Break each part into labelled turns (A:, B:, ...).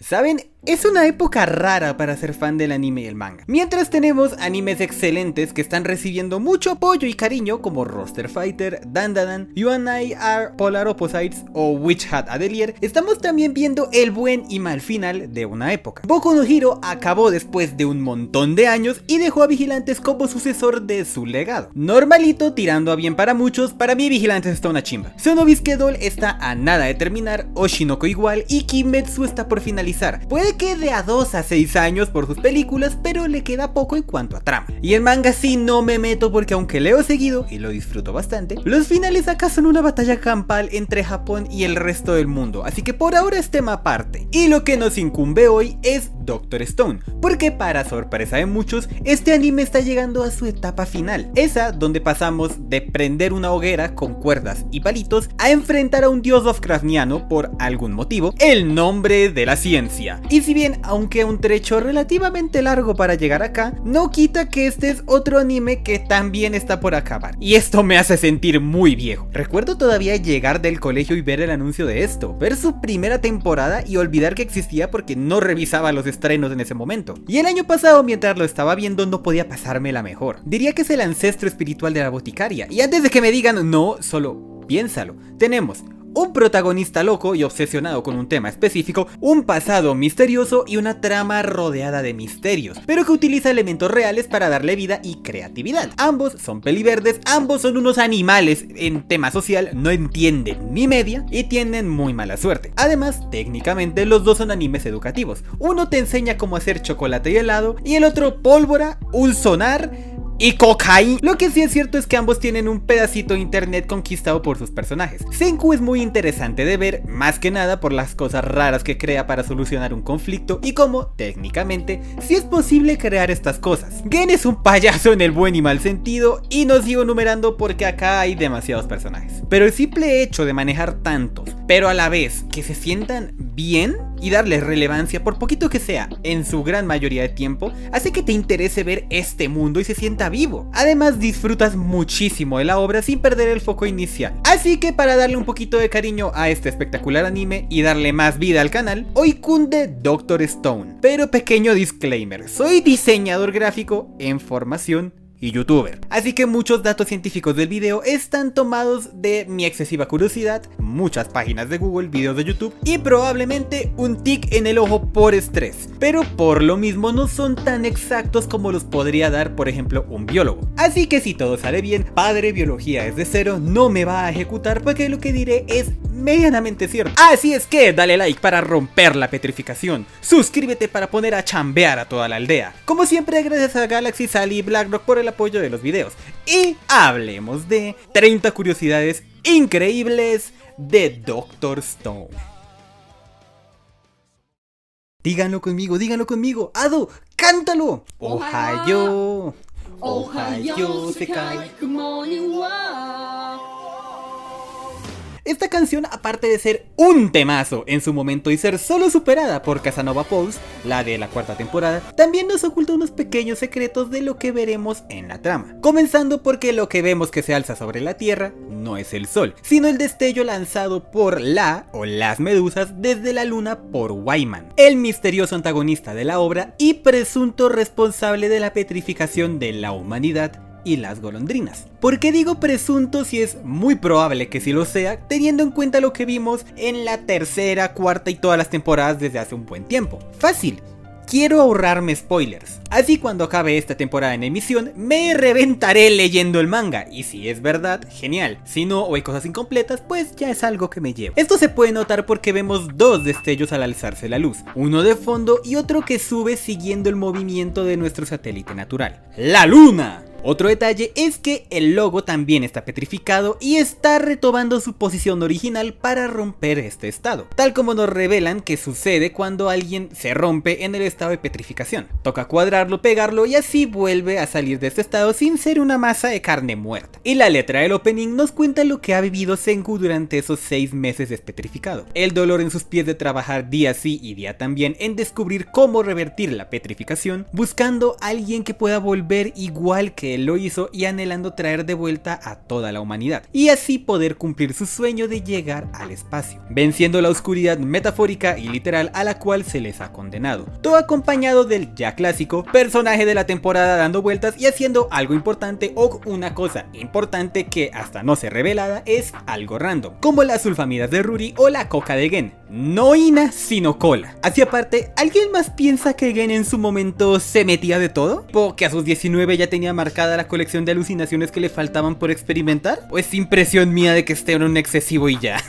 A: ¿Saben? Es una época rara para ser fan del anime y el manga. Mientras tenemos animes excelentes que están recibiendo mucho apoyo y cariño como Roster Fighter, Dandadan, You and I Are Polar Opposites o Witch Hat Atelier, estamos también viendo el buen y mal final de una época. Boku no Hero acabó después de un montón de años y dejó a Vigilantes como sucesor de su legado. Normalito, tirando a bien para muchos, para mí Vigilantes está una chimba. Sonobusuke Doll está a nada de terminar, Oshinoko igual y Kimetsu está por finalizar. Puede que de a 2 a 6 años por sus películas, pero le queda poco en cuanto a trama. Y en manga sí no me meto porque aunque leo seguido y lo disfruto bastante, los finales acá son una batalla campal entre Japón y el resto del mundo, así que por ahora es tema aparte. Y lo que nos incumbe hoy es Doctor Stone, porque para sorpresa de muchos, este anime está llegando a su etapa final, esa donde pasamos de prender una hoguera con cuerdas y palitos a enfrentar a un dios Lovecraftiano por algún motivo, el nombre de la ciencia. Y si bien, aunque un trecho relativamente largo para llegar acá, no quita que este es otro anime que también está por acabar. Y esto me hace sentir muy viejo. Recuerdo todavía llegar del colegio y ver el anuncio de esto, ver su primera temporada y olvidar que existía porque no revisaba los estrenos en ese momento. Y el año pasado, mientras lo estaba viendo, no podía pasármela mejor. Diría que es el ancestro espiritual de la boticaria. Y antes de que me digan no, solo piénsalo. Tenemos un protagonista loco y obsesionado con un tema específico, un pasado misterioso y una trama rodeada de misterios, pero que utiliza elementos reales para darle vida y creatividad. Ambos son peliverdes, ambos son unos animales en tema social, no entienden ni media y tienen muy mala suerte. Además, técnicamente los dos son animes educativos. Uno te enseña cómo hacer chocolate y helado y el otro pólvora, un sonar y cocaína. Lo que sí es cierto es que ambos tienen un pedacito de internet conquistado por sus personajes. Senku es muy interesante de ver, más que nada por las cosas raras que crea para solucionar un conflicto y cómo, técnicamente, sí es posible crear estas cosas. Gen es un payaso en el buen y mal sentido y no sigo numerando porque acá hay demasiados personajes. Pero el simple hecho de manejar tantos, pero a la vez que se sientan bien y darles relevancia, por poquito que sea, en su gran mayoría de tiempo, hace que te interese ver este mundo y se sienta vivo. Además, disfrutas muchísimo de la obra sin perder el foco inicial. Así que para darle un poquito de cariño a este espectacular anime y darle más vida al canal, hoy cunde Doctor Stone. Pero pequeño disclaimer, soy diseñador gráfico en formación y youtuber, así que muchos datos científicos del video están tomados de mi excesiva curiosidad, muchas páginas de Google, videos de YouTube y probablemente un tic en el ojo por estrés, pero por lo mismo no son tan exactos como los podría dar por ejemplo un biólogo. Así que si todo sale bien, padre biología desde cero no me va a ejecutar porque lo que diré es medianamente cierto. Así es que dale like para romper la petrificación, suscríbete para poner a chambear a toda la aldea. Como siempre, gracias a Galaxy, Sally y Blackrock por el apoyo de los videos. Y hablemos de 30 curiosidades increíbles de Doctor Stone. Díganlo conmigo, Ado, cántalo. Ohayo, Ohayo Sekai. Esta canción, aparte de ser un temazo en su momento y ser solo superada por Casanova Pose, la de la cuarta temporada, también nos oculta unos pequeños secretos de lo que veremos en la trama. Comenzando porque lo que vemos que se alza sobre la Tierra no es el Sol, sino el destello lanzado por la o las medusas desde la Luna por Wyman, el misterioso antagonista de la obra y presunto responsable de la petrificación de la humanidad y las golondrinas. ¿Por qué digo presunto si es muy probable que sí lo sea, teniendo en cuenta lo que vimos en la tercera, cuarta y todas las temporadas desde hace un buen tiempo? Fácil. Quiero ahorrarme spoilers, así cuando acabe esta temporada en emisión me reventaré leyendo el manga, y si es verdad, genial, si no o hay cosas incompletas, pues ya es algo que me llevo. Esto se puede notar porque vemos dos destellos al alzarse la luz, uno de fondo y otro que sube siguiendo el movimiento de nuestro satélite natural, la Luna. Otro detalle es que el logo también está petrificado y está retomando su posición original para romper este estado, tal como nos revelan que sucede cuando alguien se rompe en el estado de petrificación. Toca cuadrarlo, pegarlo y así vuelve a salir de este estado sin ser una masa de carne muerta. Y la letra del opening nos cuenta lo que ha vivido Senku durante esos 6 meses despetrificado, el dolor en sus pies de trabajar día sí y día también en descubrir cómo revertir la petrificación, buscando a alguien que pueda volver igual que él lo hizo y anhelando traer de vuelta a toda la humanidad, y así poder cumplir su sueño de llegar al espacio, venciendo la oscuridad metafórica y literal a la cual se les ha condenado, todo acompañado del ya clásico personaje de la temporada dando vueltas y haciendo algo importante o una cosa importante que hasta no ser revelada es algo random, como las sulfamidas de Ruri o la coca de Gen, no Ina sino cola. Así aparte, ¿alguien más piensa que Gen en su momento se metía de todo? ¿O que a sus 19 ya tenía marcada la colección de alucinaciones que le faltaban por experimentar? ¿O es impresión mía de que esté en un excesivo y ya?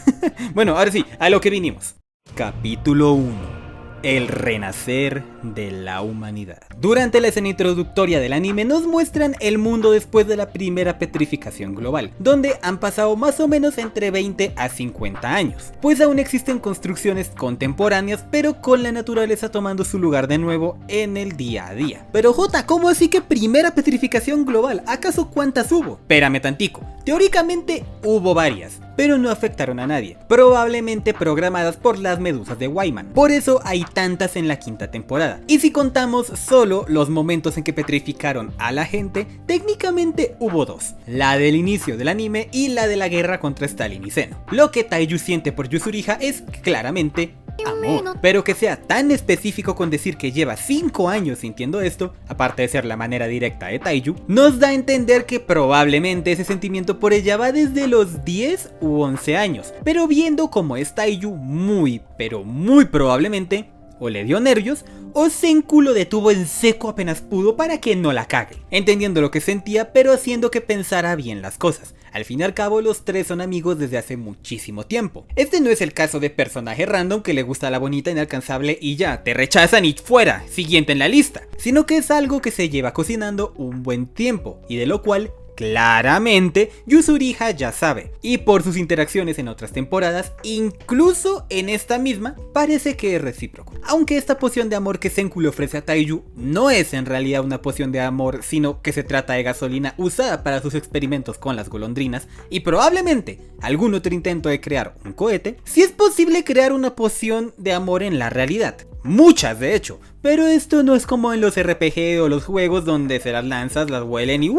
A: Bueno, ahora sí, a lo que vinimos. Capítulo 1. El renacer de la humanidad. Durante la escena introductoria del anime nos muestran el mundo después de la primera petrificación global, donde han pasado más o menos entre 20 a 50 años, pues aún existen construcciones contemporáneas, pero con la naturaleza tomando su lugar de nuevo en el día a día. Pero Jota, ¿cómo así que primera petrificación global? ¿Acaso cuántas hubo? Espérame tantico, teóricamente hubo varias, pero no afectaron a nadie, probablemente programadas por las medusas de Wyman. Por eso hay tantas en la quinta temporada. Y si contamos solo los momentos en que petrificaron a la gente, técnicamente hubo dos: la del inicio del anime y la de la guerra contra Stalin y Zeno. Lo que Taiju siente por Yuzuriha es claramente amor, pero que sea tan específico con decir que lleva 5 años sintiendo esto, aparte de ser la manera directa de Taiju, nos da a entender que probablemente ese sentimiento por ella va desde los 10 u 11 años, pero viendo cómo es Taiju, muy pero muy probablemente o le dio nervios o Senku lo detuvo en seco apenas pudo para que no la cague, entendiendo lo que sentía pero haciendo que pensara bien las cosas. Al fin y al cabo, los tres son amigos desde hace muchísimo tiempo. Este no es el caso de personaje random que le gusta la bonita inalcanzable y ya, te rechazan y fuera, siguiente en la lista, sino que es algo que se lleva cocinando un buen tiempo y de lo cual claramente Yuzuriha ya sabe, y por sus interacciones en otras temporadas, incluso en esta misma, parece que es recíproco. Aunque esta poción de amor que Senku le ofrece a Taiju no es en realidad una poción de amor, sino que se trata de gasolina usada para sus experimentos con las golondrinas y probablemente algún otro intento de crear un cohete, sí es posible crear una poción de amor en la realidad. Muchas de hecho, pero esto no es como en los RPG o los juegos donde se las lanzas, las huelen y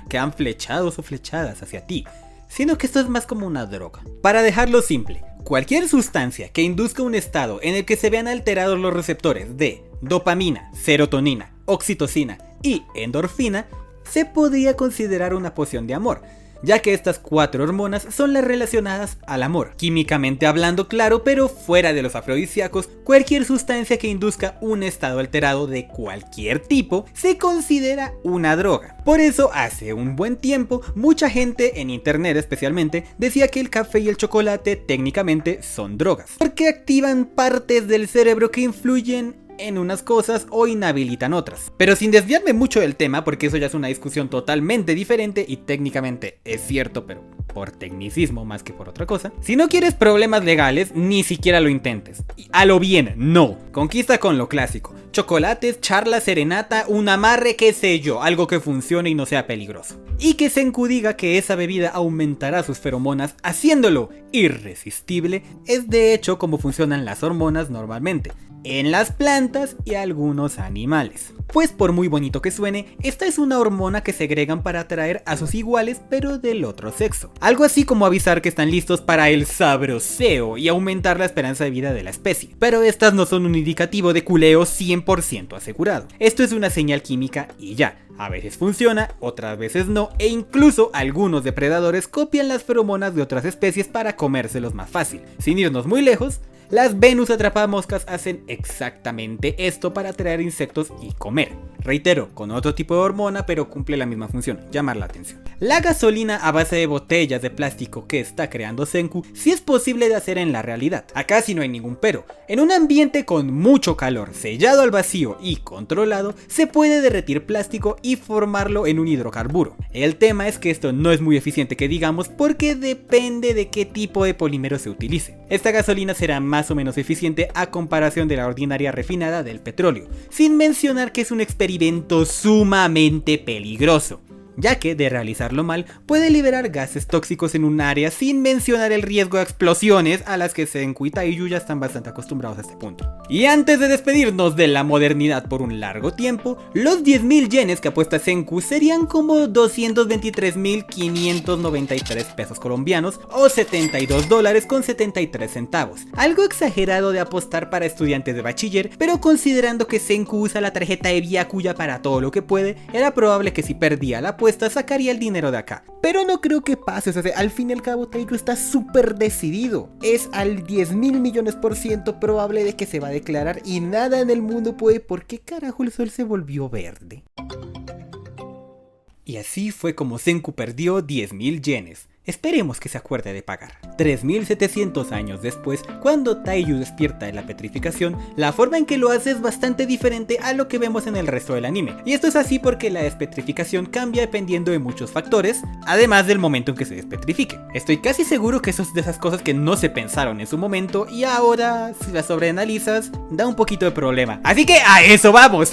A: quedan flechados o flechadas hacia ti, sino que esto es más como una droga. Para dejarlo simple, cualquier sustancia que induzca un estado en el que se vean alterados los receptores de dopamina, serotonina, oxitocina y endorfina se podría considerar una poción de amor, ya que estas 4 hormonas son las relacionadas al amor, químicamente hablando claro, pero fuera de los afrodisíacos, cualquier sustancia que induzca un estado alterado de cualquier tipo se considera una droga. Por eso hace un buen tiempo, mucha gente en internet especialmente decía que el café y el chocolate técnicamente son drogas, porque activan partes del cerebro que influyen en unas cosas o inhabilitan otras. Pero sin desviarme mucho del tema, porque eso ya es una discusión totalmente diferente y técnicamente es cierto, pero por tecnicismo más que por otra cosa. Si no quieres problemas legales, ni siquiera lo intentes. Y a lo bien, no. Conquista con lo clásico: chocolates, charla, serenata, un amarre, qué sé yo, algo que funcione y no sea peligroso. Y que Senku diga que esa bebida aumentará sus feromonas haciéndolo irresistible, es de hecho como funcionan las hormonas normalmente en las plantas y algunos animales. Pues por muy bonito que suene, esta es una hormona que segregan para atraer a sus iguales pero del otro sexo. Algo así como avisar que están listos para el sabroseo y aumentar la esperanza de vida de la especie. Pero estas no son un indicativo de culeo 100% asegurado. Esto es una señal química y ya. A veces funciona, otras veces no, e incluso algunos depredadores copian las feromonas de otras especies para comérselos más fácil. Sin irnos muy lejos, las Venus atrapamoscas hacen exactamente esto para atraer insectos y comer. Reitero, con otro tipo de hormona, pero cumple la misma función: llamar la atención. La gasolina a base de botellas de plástico que está creando Senku sí es posible de hacer en la realidad. Acá sí no hay ningún pero. En un ambiente con mucho calor, sellado al vacío y controlado, se puede derretir plástico y formarlo en un hidrocarburo. El tema es que esto no es muy eficiente que digamos, porque depende de qué tipo de polímero se utilice. Esta gasolina será más o menos eficiente a comparación de la ordinaria refinada del petróleo, sin mencionar que es un experimento sumamente peligroso, ya que de realizarlo mal puede liberar gases tóxicos en un área, sin mencionar el riesgo de explosiones a las que Senku y Taiyu ya están bastante acostumbrados a este punto. Y antes de despedirnos de la modernidad por un largo tiempo, los 10.000 yenes que apuesta Senku serían como 223.593 pesos colombianos o $72.73, algo exagerado de apostar para estudiantes de bachiller, pero considerando que Senku usa la tarjeta de Byakuya para todo lo que puede, era probable que si perdía la apuesta sacaría el dinero de acá. Pero no creo que pase, o sea, al fin y al cabo Taiyu está súper decidido. Es al 10.000 millones% probable de que se va a declarar y nada en el mundo puede. ¿Por qué carajo el sol se volvió verde? Y así fue como Senku perdió 10.000 yenes. Esperemos que se acuerde de pagar. 3700 años después, cuando Taiyu despierta de la petrificación, la forma en que lo hace es bastante diferente a lo que vemos en el resto del anime. Y esto es así porque la despetrificación cambia dependiendo de muchos factores, además del momento en que se despetrifique. Estoy casi seguro que eso es de esas cosas que no se pensaron en su momento y ahora, si las sobreanalizas, da un poquito de problema. Así que a eso vamos.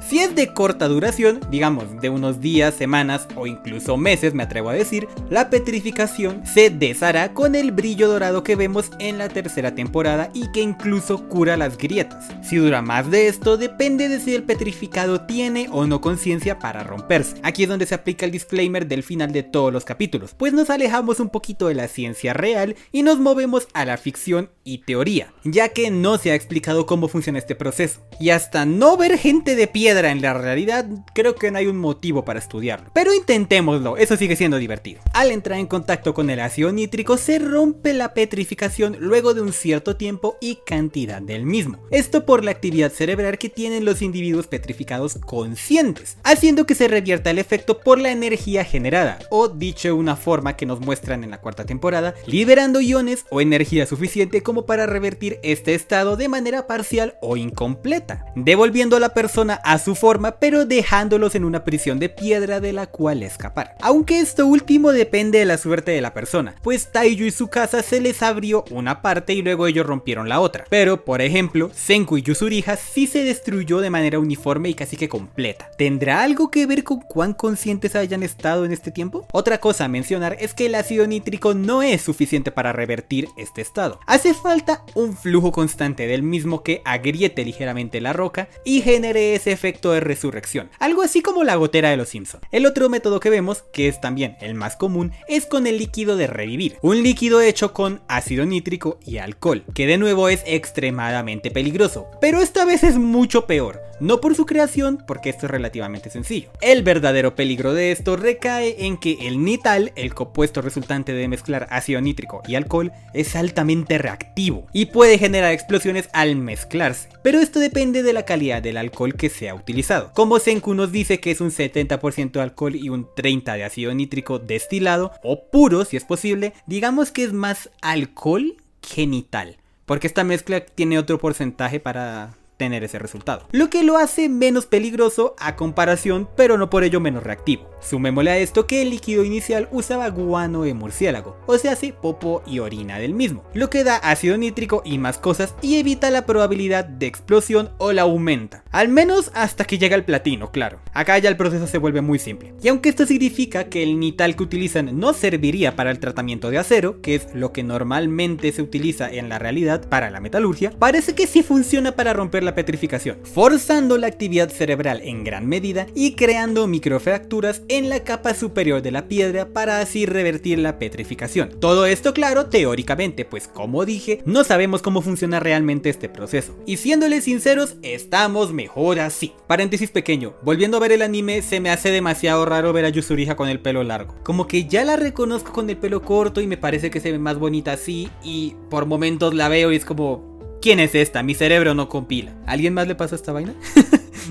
A: Si es de corta duración, digamos de unos días, semanas o incluso meses, me atrevo a decir, la petrificación se deshará con el brillo dorado que vemos en la tercera temporada y que incluso cura las grietas. Si dura más de esto, depende de si el petrificado tiene o no conciencia para romperse. Aquí es donde se aplica el disclaimer del final de todos los capítulos, pues nos alejamos un poquito de la ciencia real y nos movemos a la ficción y teoría, ya que no se ha explicado cómo funciona este proceso. Y hasta no ver gente de piedra en la realidad, creo que no hay un motivo para estudiarlo. Pero intentémoslo, eso sigue siendo divertido. Al entrar en contacto con el ácido nítrico se rompe la petrificación luego de un cierto tiempo y cantidad del mismo. Esto por la actividad cerebral que tienen los individuos petrificados conscientes, haciendo que se revierta el efecto por la energía generada, o dicho de una forma que nos muestran en la cuarta temporada, liberando iones o energía suficiente como para revertir este estado de manera parcial o incompleta, devolviendo a la persona a su forma pero dejándolos en una prisión de piedra de la cual escapar. Aunque esto último depende de la suerte de la persona, pues Taiyu y su casa se les abrió una parte y luego ellos rompieron la otra. Pero por ejemplo, Senku y Yuzuriha sí se destruyó de manera uniforme y casi que completa. ¿Tendrá algo que ver con cuán conscientes hayan estado en este tiempo? Otra cosa a mencionar es que el ácido nítrico no es suficiente para revertir este estado. Hace falta un flujo constante del mismo que agriete ligeramente la roca y genere ese efecto de resurrección, algo así como la gotera de los Simpson. El otro método que vemos, que es también el más común, es con el líquido de revivir, un líquido hecho con ácido nítrico y alcohol, que de nuevo es extremadamente peligroso, pero esta vez es mucho peor, no por su creación, porque esto es relativamente sencillo. El verdadero peligro de esto recae en que el nital, el compuesto resultante de mezclar ácido nítrico y alcohol, es altamente reactivo y puede generar explosiones al mezclarse, pero esto depende de la calidad del alcohol que sea utilizado. Como Senku nos dice que es un 70% de alcohol y un 30% de ácido nítrico destilado o puro si es posible, digamos que es más alcohol que nital, porque esta mezcla tiene otro porcentaje para tener ese resultado, lo que lo hace menos peligroso a comparación, pero no por ello menos reactivo. Sumémosle a esto que el líquido inicial usaba guano de murciélago, o sea, hace popo y orina del mismo, lo que da ácido nítrico y más cosas y evita la probabilidad de explosión o la aumenta, al menos hasta que llega el platino, claro. Acá ya el proceso se vuelve muy simple, y aunque esto significa que el nital que utilizan no serviría para el tratamiento de acero, que es lo que normalmente se utiliza en la realidad para la metalurgia, parece que sí funciona para romper la petrificación, forzando la actividad cerebral en gran medida y creando microfracturas en la capa superior de la piedra para así revertir la petrificación. Todo esto claro teóricamente, pues como dije, no sabemos cómo funciona realmente este proceso, y siéndoles sinceros, estamos mejor así. Paréntesis pequeño, volviendo a ver el anime, se me hace demasiado raro ver a Yuzuriha con el pelo largo, como que ya la reconozco con el pelo corto y me parece que se ve más bonita así, y por momentos la veo y es como, ¿quién es esta? Mi cerebro no compila. ¿A alguien más le pasa esta vaina?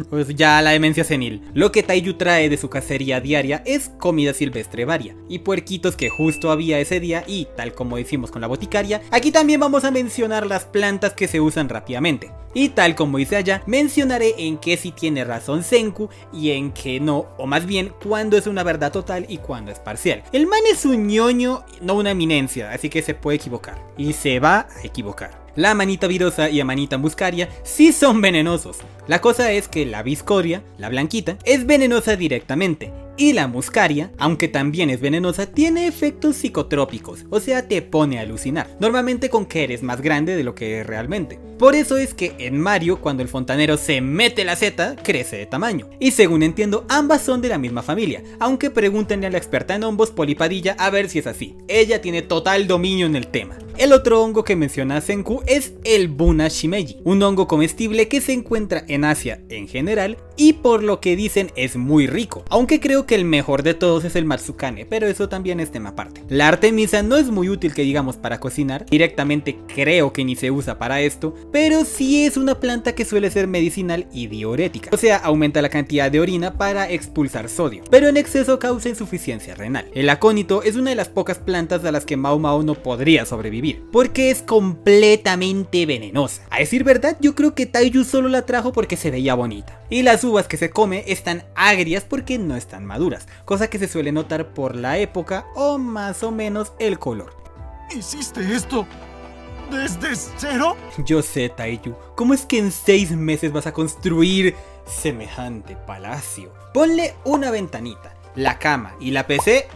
A: Pues ya la demencia senil. Lo que Taiyu trae de su cacería diaria es comida silvestre varia y puerquitos que justo había ese día, y tal como decimos con la boticaria, aquí también vamos a mencionar las plantas que se usan rápidamente. Y tal como hice allá, mencionaré en qué sí tiene razón Senku y en qué no, o más bien cuándo es una verdad total y cuándo es parcial. El man es un ñoño, no una eminencia, así que se puede equivocar y se va a equivocar. La Amanita virosa y Amanita muscaria sí son venenosos. La cosa es que la Viscoria, la blanquita, es venenosa directamente. Y la muscaria, aunque también es venenosa, tiene efectos psicotrópicos, o sea te pone a alucinar, normalmente con que eres más grande de lo que es realmente. Por eso es que en Mario, cuando el fontanero se mete la seta, crece de tamaño. Y según entiendo, ambas son de la misma familia, aunque pregúntenle a la experta en hongos, Poli Padilla, a ver si es así. Ella tiene total dominio en el tema. El otro hongo que menciona Senku es el Buna Shimeji, un hongo comestible que se encuentra en Asia en general y por lo que dicen es muy rico, aunque creo que el mejor de todos es el Matsukane, pero eso también es tema aparte. La artemisa no es muy útil que digamos para cocinar, directamente creo que ni se usa para esto, pero sí es una planta que suele ser medicinal y diurética, o sea aumenta la cantidad de orina para expulsar sodio, pero en exceso causa insuficiencia renal. El acónito es una de las pocas plantas a las que Mao Mao no podría sobrevivir, porque es completamente venenosa. A decir verdad, yo creo que Taiyu solo la trajo porque se veía bonita. Y las uvas que se come están agrias porque no están maduras, cosa que se suele notar por la época o más o menos el color.
B: ¿Hiciste esto desde cero?
A: Yo sé, Taiyu, ¿cómo es que en 6 meses vas a construir semejante palacio? Ponle una ventanita, la cama y la PC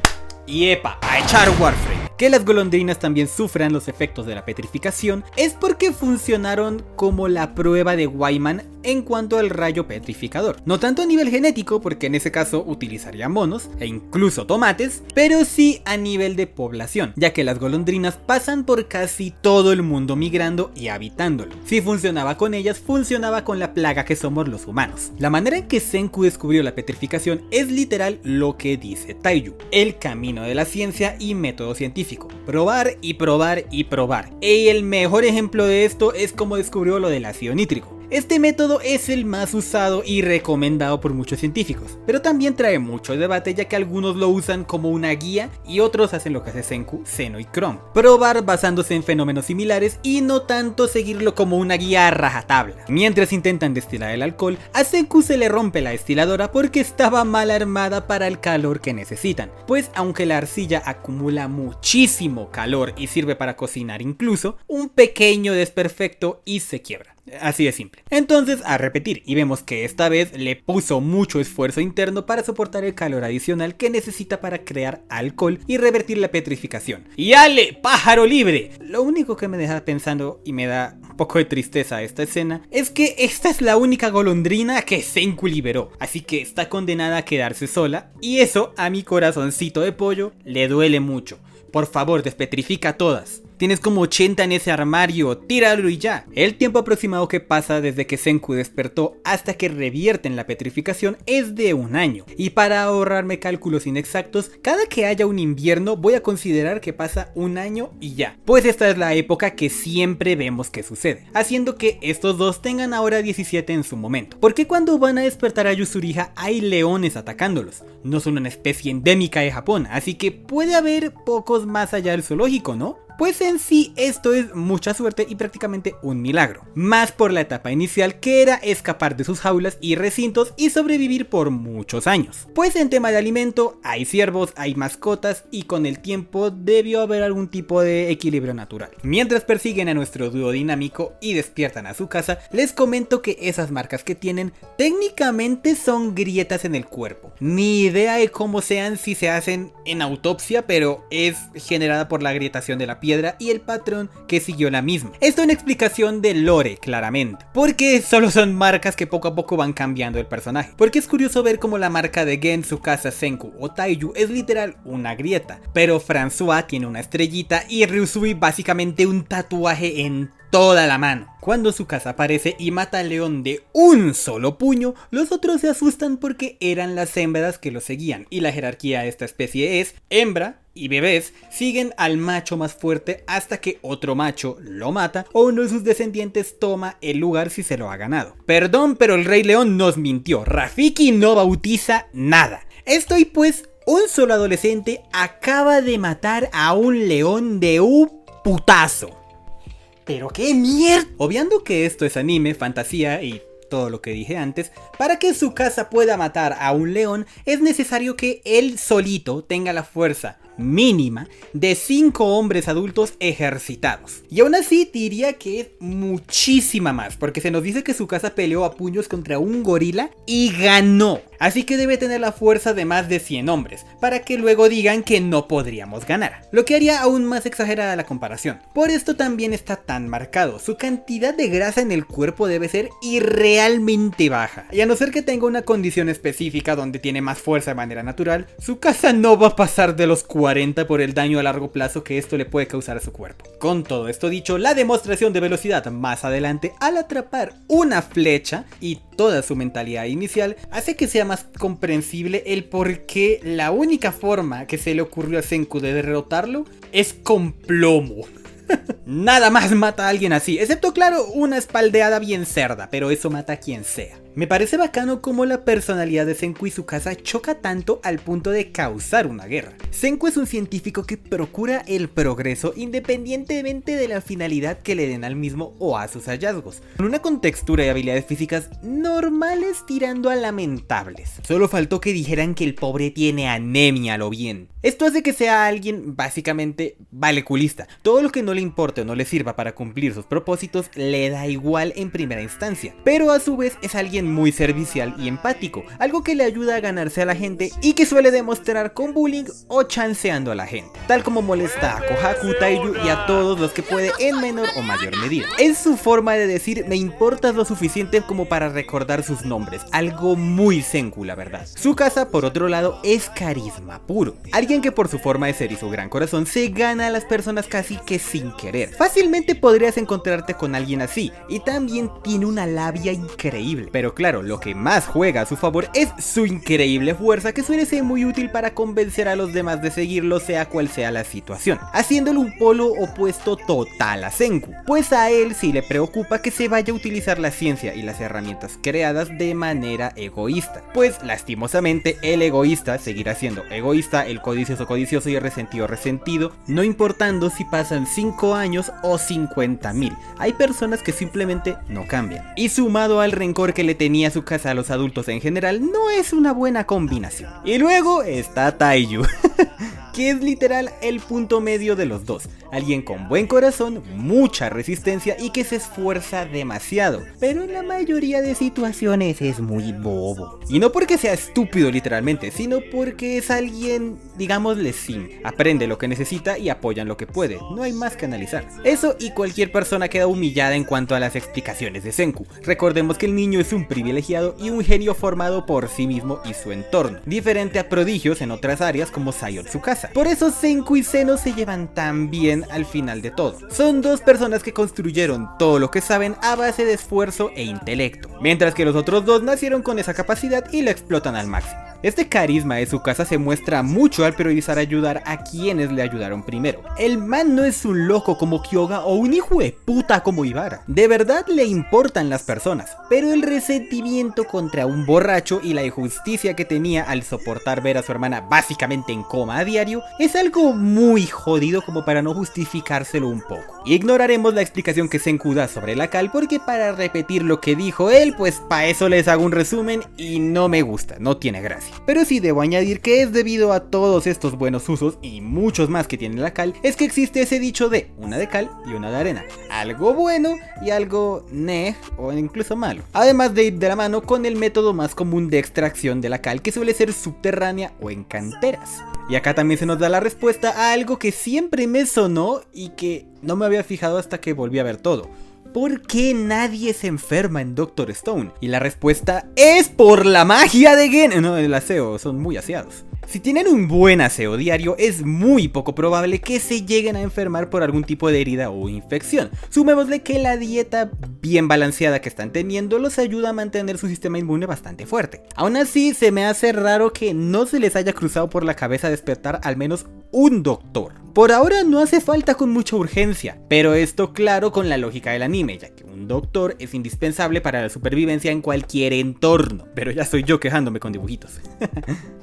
A: y epa, a echar Warframe. Que las golondrinas también sufran los efectos de la petrificación es porque funcionaron como la prueba de Wyman en cuanto al rayo petrificador. No tanto a nivel genético, porque en ese caso utilizaría monos e incluso tomates, pero sí a nivel de población, ya que las golondrinas pasan por casi todo el mundo migrando y habitándolo. Si funcionaba con ellas, funcionaba con la plaga que somos los humanos. La manera en que Senku descubrió la petrificación es literal lo que dice Taiyu: el camino de la ciencia y método científico. Probar y probar y probar. Y el mejor ejemplo de esto es como descubrió lo del ácido nítrico. Este método es el más usado y recomendado por muchos científicos, pero también trae mucho debate ya que algunos lo usan como una guía y otros hacen lo que hace Senku, Zeno y Chrome: probar basándose en fenómenos similares y no tanto seguirlo como una guía a rajatabla. Mientras intentan destilar el alcohol, a Senku se le rompe la destiladora porque estaba mal armada para el calor que necesitan, pues aunque la arcilla acumula muchísimo calor y sirve para cocinar incluso, un pequeño desperfecto y se quiebra. Así de simple. Entonces a repetir, y vemos que esta vez le puso mucho esfuerzo interno para soportar el calor adicional que necesita para crear alcohol y revertir la petrificación. ¡Y ale, pájaro libre! Lo único que me deja pensando y me da un poco de tristeza esta escena es que esta es la única golondrina que Senku liberó, así que está condenada a quedarse sola, y eso a mi corazoncito de pollo le duele mucho. Por favor, despetrifica todas. Tienes como 80 en ese armario, tíralo y ya. El tiempo aproximado que pasa desde que Senku despertó hasta que revierten la petrificación es de 1 año. Y para ahorrarme cálculos inexactos, cada que haya un invierno voy a considerar que pasa 1 año y ya. Pues esta es la época que siempre vemos que sucede, haciendo que estos dos tengan ahora 17 en su momento. Porque cuando van a despertar a Yuzuriha hay leones atacándolos. No son una especie endémica de Japón, así que puede haber pocos más allá del zoológico, ¿no? Pues en sí esto es mucha suerte y prácticamente un milagro, más por la etapa inicial que era escapar de sus jaulas y recintos y sobrevivir por muchos años. Pues en tema de alimento hay ciervos, hay mascotas y con el tiempo debió haber algún tipo de equilibrio natural. Mientras persiguen a nuestro dúo dinámico y despiertan a su casa, les comento que esas marcas que tienen técnicamente son grietas en el cuerpo. Ni idea de cómo sean si se hacen en autopsia, pero es generada por la agrietación de la piedra y el patrón que siguió la misma. Esto es una explicación de lore, claramente, porque solo son marcas que poco a poco van cambiando el personaje. Porque es curioso ver cómo la marca de Gen, Tsukasa, Senku o Taiyu es literal una grieta, pero François tiene una estrellita y Ryusui básicamente un tatuaje en toda la mano. Cuando Tsukasa aparece y mata al león de un solo puño, los otros se asustan porque eran las hembras que lo seguían, y la jerarquía de esta especie es: hembra y bebés siguen al macho más fuerte hasta que otro macho lo mata o uno de sus descendientes toma el lugar si se lo ha ganado. Perdón, pero el Rey León nos mintió. Rafiki no bautiza nada. Estoy pues, un solo adolescente acaba de matar a un león de un putazo. ¡Pero qué mierda! Obviando que esto es anime, fantasía y todo lo que dije antes, para que Tsukasa pueda matar a un león es necesario que él solito tenga la fuerza mínima de 5 hombres adultos ejercitados. Y aún así diría que es muchísima más, porque se nos dice que Tsukasa peleó a puños contra un gorila y ganó. Así que debe tener la fuerza de más de 100 hombres, para que luego digan que no podríamos ganar. Lo que haría aún más exagerada la comparación. Por esto también está tan marcado, su cantidad de grasa en el cuerpo debe ser irrealmente baja. Y a no ser que tenga una condición específica donde tiene más fuerza de manera natural, Tsukasa no va a pasar de los 40 por el daño a largo plazo que esto le puede causar a su cuerpo. Con todo esto dicho, la demostración de velocidad más adelante al atrapar una flecha y toda su mentalidad inicial hace que sea más comprensible el por qué la única forma que se le ocurrió a Senku de derrotarlo es con plomo. Nada más mata a alguien así, excepto claro una espaldeada bien cerda, pero eso mata a quien sea. Me parece bacano cómo la personalidad de Senku y Tsukasa choca tanto al punto de causar una guerra. Senku es un científico que procura el progreso independientemente de la finalidad que le den al mismo o a sus hallazgos, con una contextura y habilidades físicas normales tirando a lamentables. Solo faltó que dijeran que el pobre tiene anemia a lo bien. Esto hace que sea alguien básicamente valeculista. Todo lo que no le importe o no le sirva para cumplir sus propósitos le da igual en primera instancia, pero a su vez es alguien muy servicial y empático, algo que le ayuda a ganarse a la gente y que suele demostrar con bullying o chanceando a la gente, tal como molesta a Kohaku, Taiju y a todos los que puede en menor o mayor medida. Es su forma de decir me importas lo suficiente como para recordar sus nombres, algo muy Senku la verdad. Tsukasa por otro lado es carisma puro, alguien que por su forma de ser y su gran corazón se gana a las personas casi que sin querer. Fácilmente podrías encontrarte con alguien así, y también tiene una labia increíble, pero claro, lo que más juega a su favor es su increíble fuerza, que suele ser muy útil para convencer a los demás de seguirlo sea cual sea la situación, haciéndolo un polo opuesto total a Senku, pues a él sí le preocupa que se vaya a utilizar la ciencia y las herramientas creadas de manera egoísta, pues lastimosamente el egoísta seguirá siendo egoísta, el codicioso codicioso y el resentido resentido, no importando si pasan 5 años o 50.000, hay personas que simplemente no cambian, y sumado al rencor que le tenía Tsukasa a los adultos en general, no es una buena combinación. Y luego está Taiju, que es literal el punto medio de los dos, alguien con buen corazón, mucha resistencia y que se esfuerza demasiado, pero en la mayoría de situaciones es muy bobo. Y no porque sea estúpido literalmente, sino porque es alguien, digámosle sim, aprende lo que necesita y apoya en lo que puede, no hay más que analizar. Eso y cualquier persona queda humillada en cuanto a las explicaciones de Senku. Recordemos que el niño es un privilegiado y un genio formado por sí mismo y su entorno, diferente a prodigios en otras áreas como Sayo Tsukasa. Por eso Senku y Zeno se llevan tan bien al final de todo. Son dos personas que construyeron todo lo que saben a base de esfuerzo e intelecto, mientras que los otros dos nacieron con esa capacidad y la explotan al máximo. Este carisma de Tsukasa se muestra mucho al priorizar ayudar a quienes le ayudaron primero. El man no es un loco como Kyoga o un hijo de puta como Ibara. De verdad le importan las personas, pero el resentimiento contra un borracho y la injusticia que tenía al soportar ver a su hermana básicamente en coma a diario es algo muy jodido como para no justificárselo un poco. Ignoraremos la explicación que Senku da sobre la cal porque para repetir lo que dijo él, pues para eso les hago un resumen y no me gusta, no tiene gracia. Pero sí debo añadir que es debido a todos estos buenos usos y muchos más que tiene la cal, es que existe ese dicho de una de cal y una de arena, algo bueno y algo neh o incluso malo, además de ir de la mano con el método más común de extracción de la cal, que suele ser subterránea o en canteras. Y acá también se nos da la respuesta a algo que siempre me sonó y que no me había fijado hasta que volví a ver todo. ¿Por qué nadie se enferma en Dr. Stone? Y la respuesta es por la magia de Gen. No, el aseo, son muy aseados. Si tienen un buen aseo diario, es muy poco probable que se lleguen a enfermar por algún tipo de herida o infección. Sumémosle que la dieta bien balanceada que están teniendo los ayuda a mantener su sistema inmune bastante fuerte. Aún así, se me hace raro que no se les haya cruzado por la cabeza despertar al menos un doctor. Por ahora no hace falta con mucha urgencia, pero esto claro con la lógica del anime, ya que un doctor es indispensable para la supervivencia en cualquier entorno. Pero ya soy yo quejándome con dibujitos.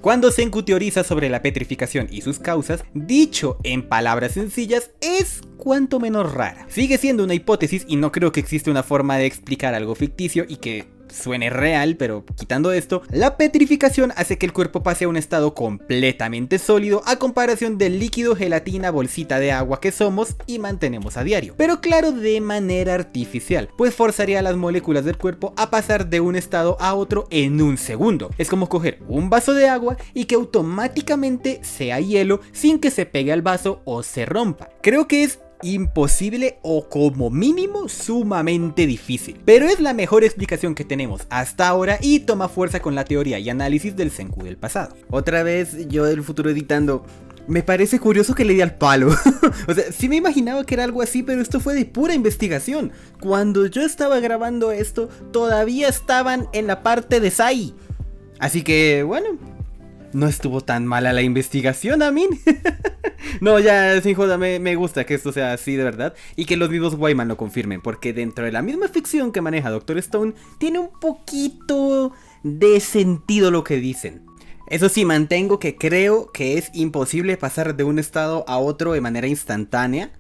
A: Cuando Senku teoriza sobre la petrificación y sus causas, dicho en palabras sencillas, es cuanto menos rara. Sigue siendo una hipótesis y no creo que exista una forma de explicar algo ficticio y que suene real, pero quitando esto, la petrificación hace que el cuerpo pase a un estado completamente sólido a comparación del líquido, gelatina, bolsita de agua que somos y mantenemos a diario. Pero claro, de manera artificial, pues forzaría a las moléculas del cuerpo a pasar de un estado a otro en un segundo. Es como coger un vaso de agua y que automáticamente sea hielo sin que se pegue al vaso o se rompa. Creo que es imposible o como mínimo sumamente difícil, pero es la mejor explicación que tenemos hasta ahora y toma fuerza con la teoría y análisis del Senku del pasado. Otra vez yo del futuro editando. Me parece curioso que le di al palo. O sea, sí me imaginaba que era algo así, pero esto fue de pura investigación. Cuando yo estaba grabando esto, todavía estaban en la parte de Sai. Así que, bueno, no estuvo tan mala la investigación, Amin. No, ya, sin joda, me gusta que esto sea así de verdad y que los mismos Wyman lo confirmen, porque dentro de la misma ficción que maneja Dr. Stone, tiene un poquito de sentido lo que dicen. Eso sí, mantengo que creo que es imposible pasar de un estado a otro de manera instantánea,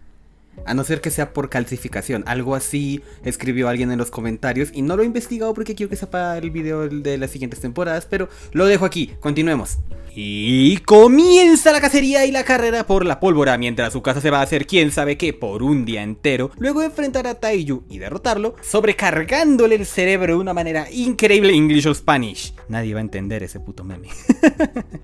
A: a no ser que sea por calcificación. Algo así escribió alguien en los comentarios y no lo he investigado porque quiero que sepa el video de las siguientes temporadas, pero lo dejo aquí, continuemos. Y comienza la cacería y la carrera por la pólvora, mientras su casa se va a hacer quién sabe qué por un día entero, luego de enfrentar a Taiyu y derrotarlo, sobrecargándole el cerebro de una manera increíble. English o Spanish, nadie va a entender ese puto meme.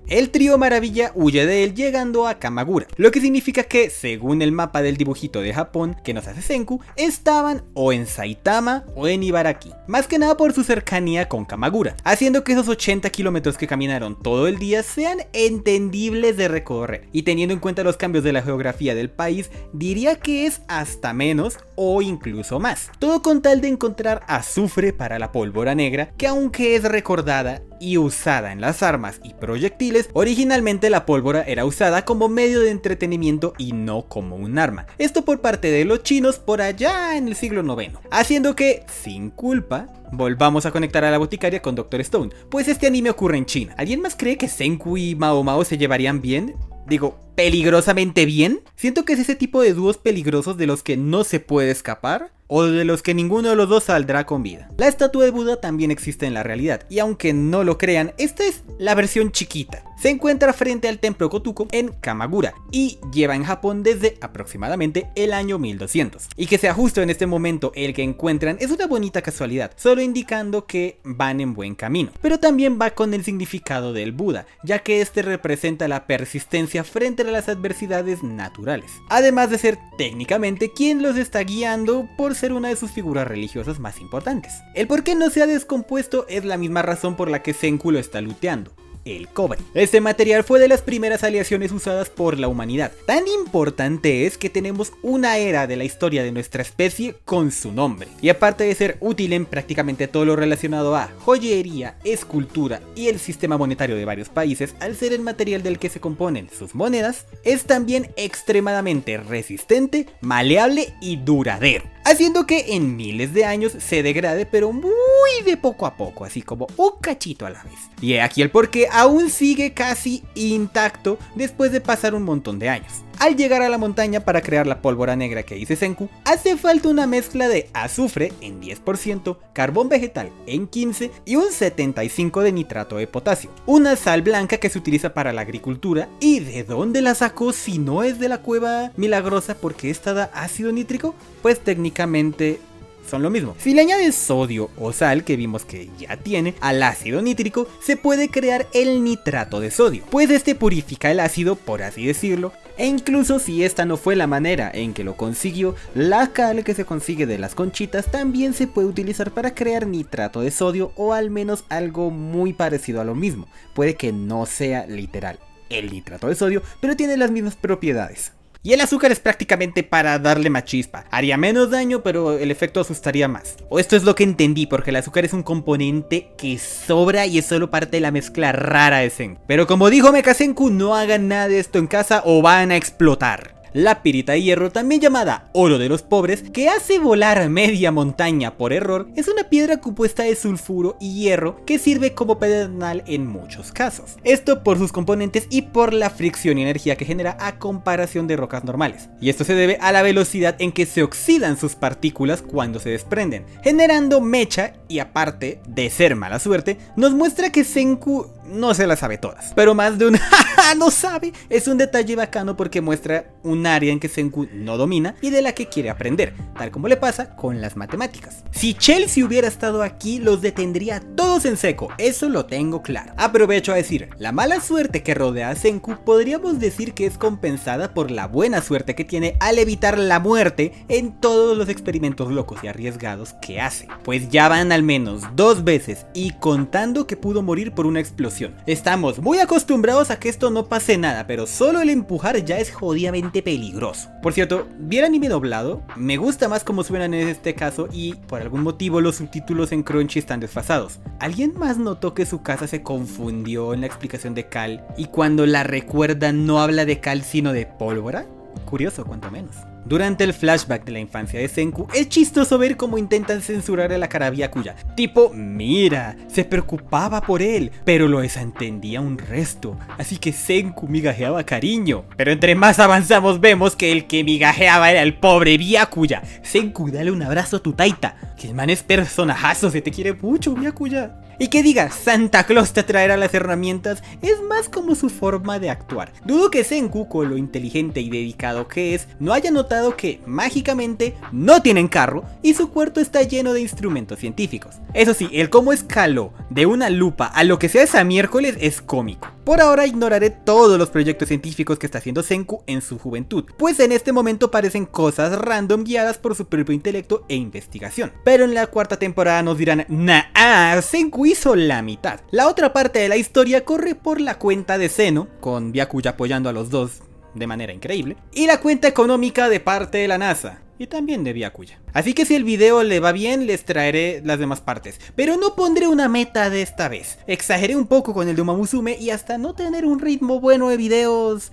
A: El trío maravilla huye de él llegando a Kamagura, lo que significa que, según el mapa del dibujito de Japón que nos hace Senku, estaban o en Saitama o en Ibaraki, más que nada por su cercanía con Kamagura, haciendo que esos 80 kilómetros que caminaron todo el día sean entendibles de recorrer, y teniendo en cuenta los cambios de la geografía del país, diría que es hasta menos o incluso más, todo con tal de encontrar azufre para la pólvora negra, que aunque es recordada y usada en las armas y proyectiles, originalmente la pólvora era usada como medio de entretenimiento y no como un arma, esto por parte de los chinos por allá en el siglo IX, haciendo que, sin culpa, volvamos a conectar a la boticaria con Dr. Stone, pues este anime ocurre en China. ¿Alguien más cree que Senku y Mao Mao se llevarían bien? Digo, ¿peligrosamente bien? Siento que es ese tipo de dúos peligrosos de los que no se puede escapar, o de los que ninguno de los dos saldrá con vida. La estatua de Buda también existe en la realidad, y aunque no lo crean, esta es la versión chiquita. Se encuentra frente al templo Kotuko en Kamagura y lleva en Japón desde aproximadamente el año 1200. Y que sea justo en este momento el que encuentran es una bonita casualidad, solo indicando que van en buen camino. Pero también va con el significado del Buda, ya que este representa la persistencia frente a las adversidades naturales. Además de ser técnicamente quien los está guiando por ser una de sus figuras religiosas más importantes. El por qué no se ha descompuesto es la misma razón por la que Senku lo está looteando: el cobre. Este material fue de las primeras aleaciones usadas por la humanidad. Tan importante es que tenemos una era de la historia de nuestra especie con su nombre. Y aparte de ser útil en prácticamente todo lo relacionado a joyería, escultura y el sistema monetario de varios países, al ser el material del que se componen sus monedas, es también extremadamente resistente, maleable y duradero, haciendo que en miles de años se degrade, pero muy de poco a poco, así como un cachito a la vez. Y he aquí el porqué aún sigue casi intacto después de pasar un montón de años. Al llegar a la montaña para crear la pólvora negra que dice Senku, hace falta una mezcla de azufre en 10%, carbón vegetal en 15% y un 75% de nitrato de potasio. Una sal blanca que se utiliza para la agricultura. ¿Y de dónde la sacó si no es de la cueva milagrosa porque esta da ácido nítrico? Pues técnicamente son lo mismo. Si le añades sodio o sal, que vimos que ya tiene, al ácido nítrico, se puede crear el nitrato de sodio, pues este purifica el ácido, por así decirlo, e incluso si esta no fue la manera en que lo consiguió, la cal que se consigue de las conchitas también se puede utilizar para crear nitrato de sodio, o al menos algo muy parecido a lo mismo. Puede que no sea literal el nitrato de sodio, pero tiene las mismas propiedades. Y el azúcar es prácticamente para darle más chispa. Haría menos daño, pero el efecto asustaría más. O esto es lo que entendí, porque el azúcar es un componente que sobra y es solo parte de la mezcla rara de Senku. Pero como dijo Mecha Senku, no hagan nada de esto en casa o van a explotar. La pirita de hierro, también llamada oro de los pobres, que hace volar media montaña por error, es una piedra compuesta de sulfuro y hierro que sirve como pedernal en muchos casos. Esto por sus componentes y por la fricción y energía que genera a comparación de rocas normales. Y esto se debe a la velocidad en que se oxidan sus partículas cuando se desprenden, generando mecha, y aparte de ser mala suerte, nos muestra que Senku no se las sabe todas. Pero más de un jaja no sabe es un detalle bacano porque muestra un área en que Senku no domina y de la que quiere aprender, tal como le pasa con las matemáticas. Si Chelsea hubiera estado aquí, los detendría a todos en seco, eso lo tengo claro. Aprovecho a decir, la mala suerte que rodea a Senku podríamos decir que es compensada por la buena suerte que tiene al evitar la muerte en todos los experimentos locos y arriesgados que hace, pues ya van al menos 2 veces y contando que pudo morir por una explosión. Estamos muy acostumbrados a que esto no pase nada, pero solo el empujar ya es jodidamente peligroso. Por cierto, vi el anime doblado, me gusta más cómo suenan en este caso y por algún motivo los subtítulos en Crunchy están desfasados. ¿Alguien más notó que su casa se confundió en la explicación de Cal y cuando la recuerda no habla de cal sino de pólvora? Curioso, cuanto menos. Durante el flashback de la infancia de Senku, es chistoso ver cómo intentan censurar a la cara Byakuya. Tipo, mira, se preocupaba por él, pero lo desentendía un resto, así que Senku migajeaba cariño. Pero entre más avanzamos vemos que el que migajeaba era el pobre Byakuya. Senku, dale un abrazo a tu taita, que el man es personajazo, se te quiere mucho, Byakuya. Y que diga Santa Claus te traerá las herramientas es más como su forma de actuar. Dudo que Senku, con lo inteligente y dedicado que es, no haya notado que mágicamente no tienen carro y su cuarto está lleno de instrumentos científicos. Eso sí, el cómo escaló de una lupa a lo que sea esa miércoles es cómico. Por ahora ignoraré todos los proyectos científicos que está haciendo Senku en su juventud, pues en este momento parecen cosas random guiadas por su propio intelecto e investigación. Pero en la 4ª temporada nos dirán, nah, Senku hizo la mitad. La otra parte de la historia corre por la cuenta de Zeno, con Byakuya apoyando a los dos de manera increíble, y la cuenta económica de parte de la NASA. Y también de Byakuya. Así que si el video le va bien, les traeré las demás partes. Pero no pondré una meta de esta vez. Exageré un poco con el de Uma Musume y hasta no tener un ritmo bueno de videos,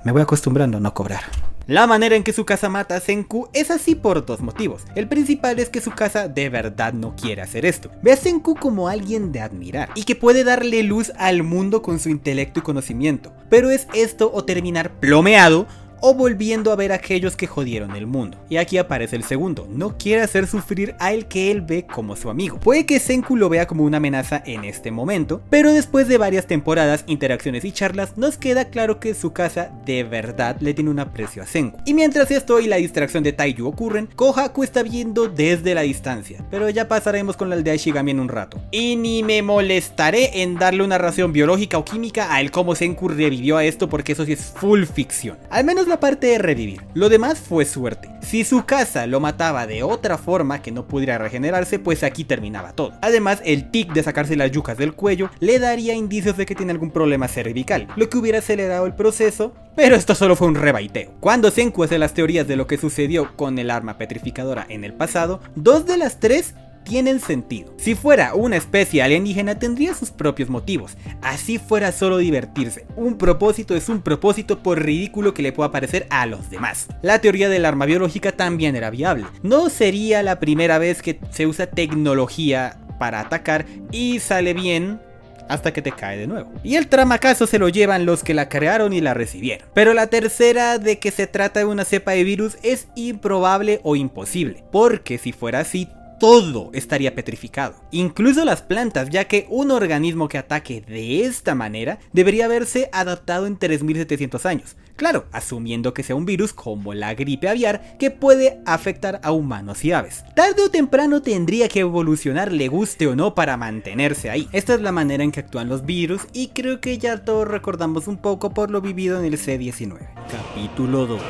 A: me voy acostumbrando a no cobrar. La manera en que Tsukasa mata a Senku es así por 2 motivos. El principal es que Tsukasa de verdad no quiere hacer esto. Ve a Senku como alguien de admirar y que puede darle luz al mundo con su intelecto y conocimiento. Pero es esto o terminar plomeado o volviendo a ver a aquellos que jodieron el mundo. Y aquí aparece el segundo, no quiere hacer sufrir a el que él ve como su amigo. Puede que Senku lo vea como una amenaza en este momento, pero después de varias temporadas, interacciones y charlas, nos queda claro que Tsukasa de verdad le tiene un aprecio a Senku. Y mientras esto y la distracción de Taiyu ocurren, Kohaku está viendo desde la distancia, pero ya pasaremos con la aldea Ishigami en un rato. Y ni me molestaré en darle una ración biológica o química a el cómo Senku revivió a esto, porque eso sí es full ficción. Al menos la parte de revivir, lo demás fue suerte. Si Tsukasa lo mataba de otra forma que no pudiera regenerarse, pues aquí terminaba todo. Además, el tic de sacarse las yucas del cuello le daría indicios de que tiene algún problema cervical, lo que hubiera acelerado el proceso, pero esto solo fue un rebaiteo. Cuando Senku hace las teorías de lo que sucedió con el arma petrificadora en el pasado, 2 de las 3 tienen sentido. Si fuera una especie alienígena tendría sus propios motivos, así fuera solo divertirse. Un propósito es un propósito por ridículo que le pueda parecer a los demás. La teoría del arma biológica también era viable. No sería la primera vez que se usa tecnología para atacar y sale bien hasta que te cae de nuevo. Y el tramacazo se lo llevan los que la crearon y la recibieron. Pero la tercera, de que se trata de una cepa de virus, es improbable o imposible, porque si fuera así, todo estaría petrificado, incluso las plantas, ya que un organismo que ataque de esta manera debería haberse adaptado en 3700 años. Claro, asumiendo que sea un virus como la gripe aviar que puede afectar a humanos y aves. Tarde o temprano tendría que evolucionar, le guste o no, para mantenerse ahí. Esta es la manera en que actúan los virus y creo que ya todos recordamos un poco por lo vivido en el C-19. Capítulo 2.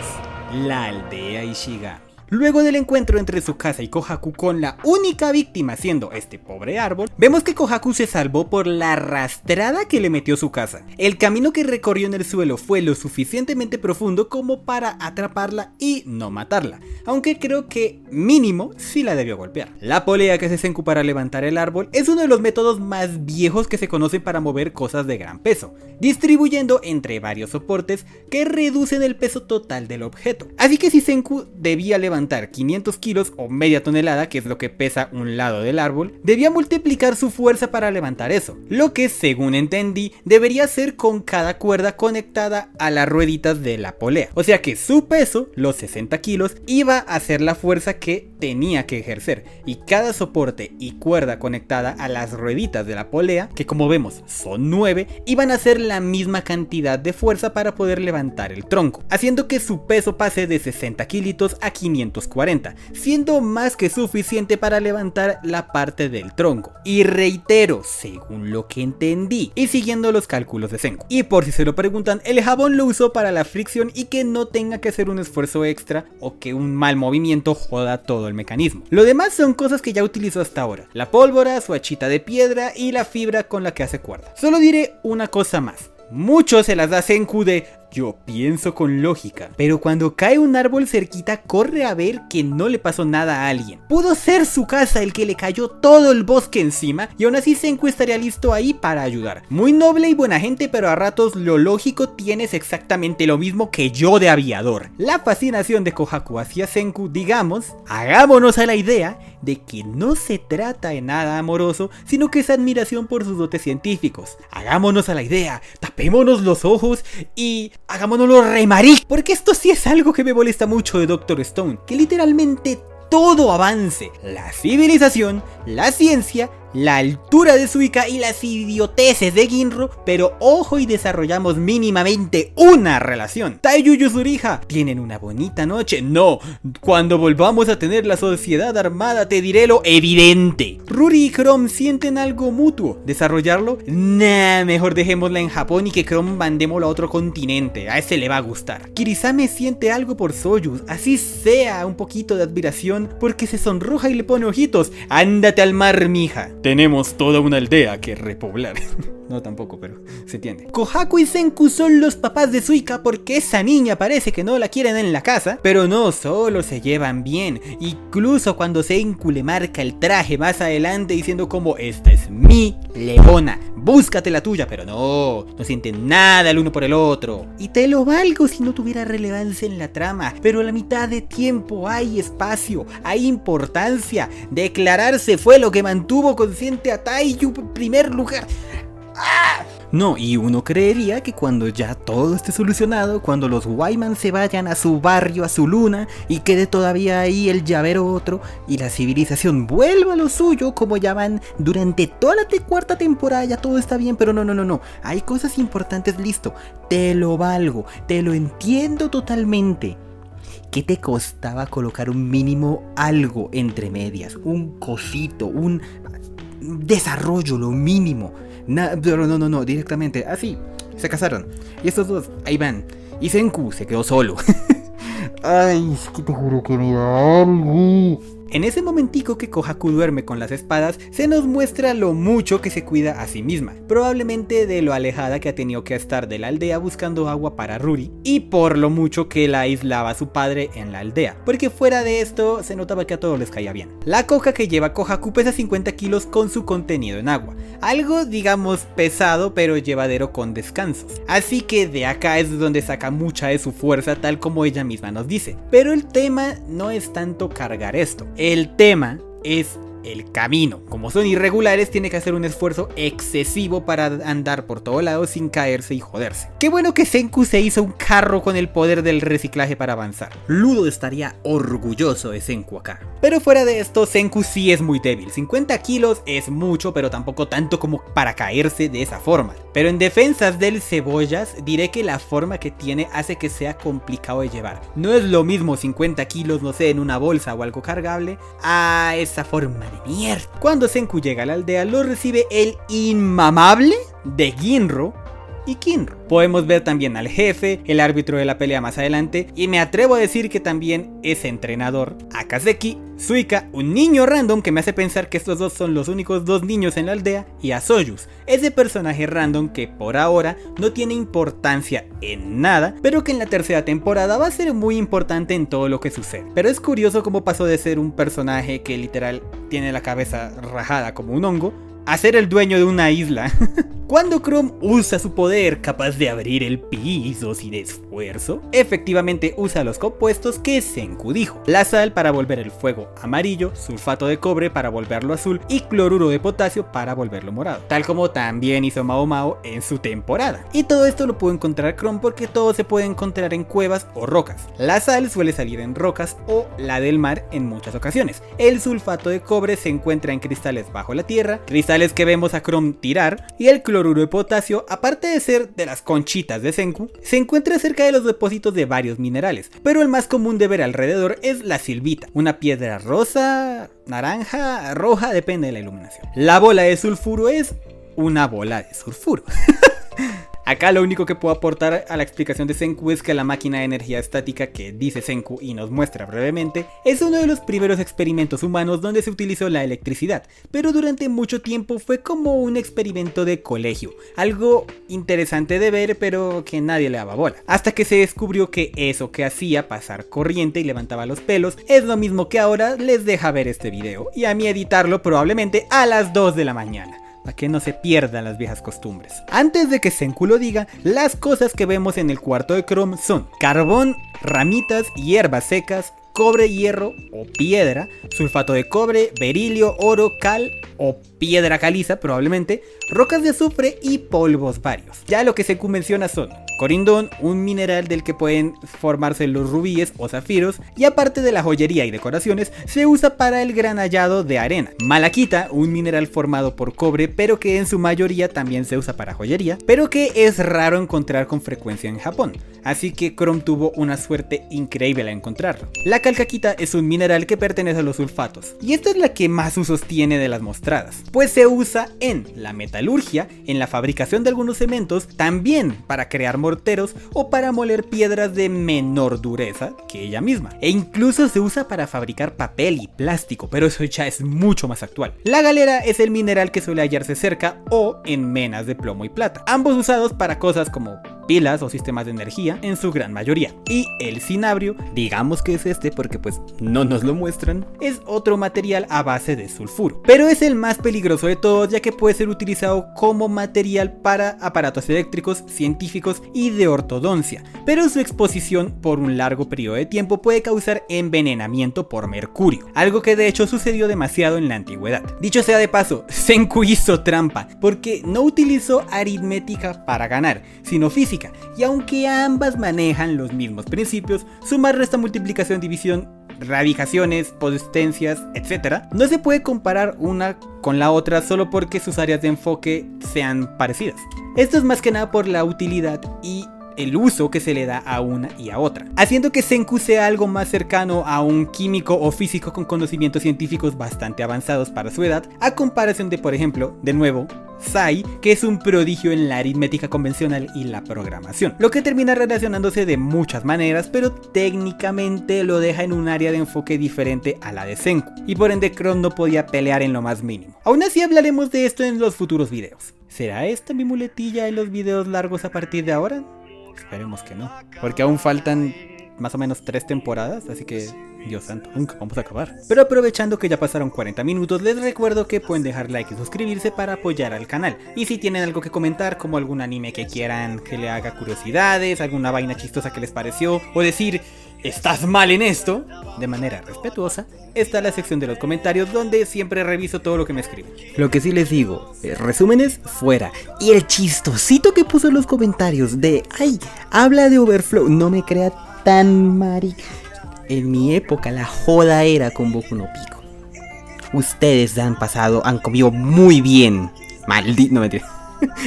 A: La aldea Ishigami. Luego del encuentro entre Tsukasa y Kohaku con la única víctima siendo este pobre árbol, vemos que Kohaku se salvó por la arrastrada que le metió Tsukasa. El camino que recorrió en el suelo fue lo suficientemente profundo como para atraparla y no matarla, aunque creo que mínimo sí la debió golpear. La polea que hace Senku para levantar el árbol es uno de los métodos más viejos que se conocen para mover cosas de gran peso, distribuyendo entre varios soportes que reducen el peso total del objeto. Así que si Senku debía levantar 500 kilos o media tonelada, que es lo que pesa un lado del árbol, debía multiplicar su fuerza para levantar eso, lo que según entendí debería ser con cada cuerda conectada a las rueditas de la polea. O sea que su peso, los 60 kilos, iba a ser la fuerza que tenía que ejercer, y cada soporte y cuerda conectada a las rueditas de la polea, que como vemos son 9, iban a ser la misma cantidad de fuerza para poder levantar el tronco, haciendo que su peso pase de 60 kilitos a 540, siendo más que suficiente para levantar la parte del tronco. Y reitero, según lo que entendí y siguiendo los cálculos de Senku. Y por si se lo preguntan, el jabón lo usó para la fricción y que no tenga que hacer un esfuerzo extra o que un mal movimiento joda todo el mecanismo. Lo demás son cosas que ya utilizó hasta ahora: la pólvora, su hachita de piedra y la fibra con la que hace cuerda. Solo diré una cosa más: mucho se las da Senku de "yo pienso con lógica", pero cuando cae un árbol cerquita corre a ver que no le pasó nada a alguien. Pudo ser Tsukasa el que le cayó todo el bosque encima y aún así Senku estaría listo ahí para ayudar. Muy noble y buena gente, pero a ratos lo lógico tienes exactamente lo mismo que yo de aviador. La fascinación de Kohaku hacia Senku, digamos, hagámonos a la idea de que no se trata de nada amoroso, sino que es admiración por sus dotes científicos. Hagámonos a la idea, tapémonos los ojos y hagámonoslo remaric, porque esto sí es algo que me molesta mucho de Dr. Stone, que literalmente todo avance, la civilización, la ciencia, la altura de Suika y las idioteces de Ginro, pero ojo y desarrollamos mínimamente una relación. Taiyu y Yuzuriha tienen una bonita noche. No, cuando volvamos a tener la sociedad armada te diré lo evidente. Ruri y Chrome sienten algo mutuo. ¿Desarrollarlo? Nah, mejor dejémosla en Japón y que Chrome mandémosla a otro continente. A ese le va a gustar. Kirisame siente algo por Soyuz, así sea un poquito de admiración, porque se sonroja y le pone ojitos. Ándate al mar, mija. Tenemos toda una aldea que repoblar. No, tampoco, pero se entiende. Kohaku y Senku son los papás de Suika porque esa niña parece que no la quieren en la casa, pero no solo se llevan bien. Incluso cuando Senku le marca el traje más adelante diciendo como "esta es mi leona, búscate la tuya", pero no sienten nada el uno por el otro. Y te lo valgo si no tuviera relevancia en la trama, pero a la mitad de tiempo hay espacio, hay importancia. Declararse fue lo que mantuvo consciente a Taiyu en primer lugar. No, y uno creería que cuando ya todo esté solucionado, cuando los Wyman se vayan a su barrio, a su luna, y quede todavía ahí el llavero otro, y la civilización vuelva a lo suyo, como ya van durante toda la cuarta temporada, ya todo está bien, pero no, hay cosas importantes, listo, te lo valgo, te lo entiendo totalmente. ¿Qué te costaba colocar un mínimo algo entre medias? Un cosito, un desarrollo, lo mínimo. Pero no, directamente, así, se casaron. Y estos dos, ahí van. Y Senku se quedó solo. Ay, es que te juro que me da algo. En ese momentico que Kohaku duerme con las espadas, se nos muestra lo mucho que se cuida a sí misma, probablemente de lo alejada que ha tenido que estar de la aldea buscando agua para Ruri, y por lo mucho que la aislaba su padre en la aldea, porque fuera de esto se notaba que a todos les caía bien. La coca que lleva Kohaku pesa 50 kilos con su contenido en agua, algo digamos pesado pero llevadero con descansos, así que de acá es donde saca mucha de su fuerza, tal como ella misma nos dice. Pero el tema no es tanto cargar esto, el tema es el camino. Como son irregulares, tiene que hacer un esfuerzo excesivo para andar por todos lados sin caerse y joderse. Qué bueno que Senku se hizo un carro con el poder del reciclaje para avanzar. Ludo estaría orgulloso de Senku acá. Pero fuera de esto, Senku sí es muy débil. 50 kilos es mucho, pero tampoco tanto como para caerse de esa forma. Pero en defensas del Cebollas, diré que la forma que tiene hace que sea complicado de llevar. No es lo mismo 50 kilos, no sé, en una bolsa o algo cargable, a esa forma de mierda. Cuando Senku llega a la aldea, lo recibe el inmamable de Ginro y Kinro. Podemos ver también al jefe, el árbitro de la pelea más adelante, y me atrevo a decir que también es entrenador, a Kaseki, Suika, un niño random que me hace pensar que estos dos son los únicos dos niños en la aldea, y a Soyuz, ese personaje random que por ahora no tiene importancia en nada, pero que en la tercera temporada va a ser muy importante en todo lo que sucede. Pero es curioso cómo pasó de ser un personaje que literal tiene la cabeza rajada como un hongo, a ser el dueño de una isla. Cuando Chrome usa su poder capaz de abrir el piso sin esfuerzo, efectivamente usa los compuestos que Senku dijo: la sal para volver el fuego amarillo, sulfato de cobre para volverlo azul y cloruro de potasio para volverlo morado, tal como también hizo Mao Mao en su temporada. Y todo esto lo pudo encontrar Chrome porque todo se puede encontrar en cuevas o rocas. La sal suele salir en rocas o la del mar en muchas ocasiones. El sulfato de cobre se encuentra en cristales bajo la tierra, cristales que vemos a Chrome tirar, y el cloruro de potasio, aparte de ser de las conchitas de Senku, se encuentra cerca de los depósitos de varios minerales, pero el más común de ver alrededor es la silvita, una piedra rosa, naranja, roja, depende de la iluminación. La bola de sulfuro es una bola de sulfuro. Acá lo único que puedo aportar a la explicación de Senku es que la máquina de energía estática que dice Senku y nos muestra brevemente es uno de los primeros experimentos humanos donde se utilizó la electricidad, pero durante mucho tiempo fue como un experimento de colegio, algo interesante de ver pero que nadie le daba bola, hasta que se descubrió que eso que hacía pasar corriente y levantaba los pelos es lo mismo que ahora les deja ver este video y a mí editarlo probablemente a las 2 de la mañana. Para que no se pierdan las viejas costumbres. Antes de que Senku lo diga, las cosas que vemos en el cuarto de Chrome son carbón, ramitas, hierbas secas, cobre, hierro o piedra, sulfato de cobre, berilio, oro, cal o piedra caliza probablemente, rocas de azufre y polvos varios. Ya lo que Senku menciona son corindón, un mineral del que pueden formarse los rubíes o zafiros, y aparte de la joyería y decoraciones, se usa para el granallado de arena. Malaquita, un mineral formado por cobre, pero que en su mayoría también se usa para joyería, pero que es raro encontrar con frecuencia en Japón, así que Chrome tuvo una suerte increíble al encontrarlo. La calcaquita es un mineral que pertenece a los sulfatos, y esta es la que más usos tiene de las mostradas, pues se usa en la metalurgia, en la fabricación de algunos cementos, también para crear morteros o para moler piedras de menor dureza que ella misma, e incluso se usa para fabricar papel y plástico, pero eso ya es mucho más actual. La galera es el mineral que suele hallarse cerca o en menas de plomo y plata, ambos usados para cosas como pilas o sistemas de energía en su gran mayoría. Y el cinabrio, digamos que es este porque pues no nos lo muestran, es otro material a base de sulfuro, pero es el más peligroso de todos ya que puede ser utilizado como material para aparatos eléctricos, científicos y de ortodoncia, pero su exposición por un largo periodo de tiempo puede causar envenenamiento por mercurio, algo que de hecho sucedió demasiado en la antigüedad. Dicho sea de paso, Senku hizo trampa porque no utilizó aritmética para ganar, sino física, y aunque ambas manejan los mismos principios, suma, resta, multiplicación, división, radicaciones, potencias, etc., no se puede comparar una con la otra solo porque sus áreas de enfoque sean parecidas. Esto es más que nada por la utilidad y el uso que se le da a una y a otra, haciendo que Senku sea algo más cercano a un químico o físico con conocimientos científicos bastante avanzados para su edad, a comparación de, por ejemplo, de nuevo, Sai, que es un prodigio en la aritmética convencional y la programación, lo que termina relacionándose de muchas maneras, pero técnicamente lo deja en un área de enfoque diferente a la de Senku, y por ende Chrome no podía pelear en lo más mínimo. Aún así hablaremos de esto en los futuros videos. ¿Será esta mi muletilla en los videos largos a partir de ahora? Esperemos que no, porque aún faltan más o menos 3 temporadas, así que Dios santo, nunca vamos a acabar. Pero aprovechando que ya pasaron 40 minutos, les recuerdo que pueden dejar like y suscribirse para apoyar al canal. Y si tienen algo que comentar, como algún anime que quieran que le haga curiosidades, alguna vaina chistosa que les pareció, o decir estás mal en esto, de manera respetuosa, está la sección de los comentarios donde siempre reviso todo lo que me escriben. Lo que sí les digo, resúmenes fuera. Y el chistosito que puso en los comentarios de ay, habla de Overflow, no me crea tan marica. En mi época la joda era con Boku no Pico. Ustedes han comido muy bien. Maldito, no mentira.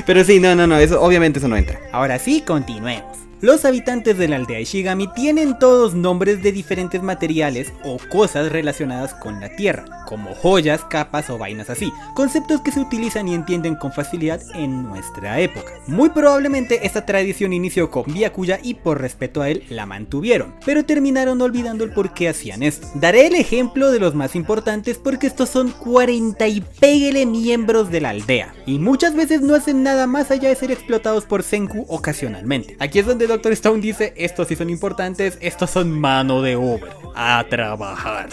A: Pero sí, no, eso obviamente eso no entra. Ahora sí, continuemos. Los habitantes de la aldea Ishigami tienen todos nombres de diferentes materiales o cosas relacionadas con la tierra, como joyas, capas o vainas así, conceptos que se utilizan y entienden con facilidad en nuestra época. Muy probablemente esta tradición inició con Byakuya y por respeto a él la mantuvieron, pero terminaron olvidando el por qué hacían esto. Daré el ejemplo de los más importantes porque estos son 40 y péguele miembros de la aldea, y muchas veces no hacen nada más allá de ser explotados por Senku ocasionalmente. Aquí es donde Dr. Stone dice, estos sí son importantes, estos son mano de obra, a trabajar.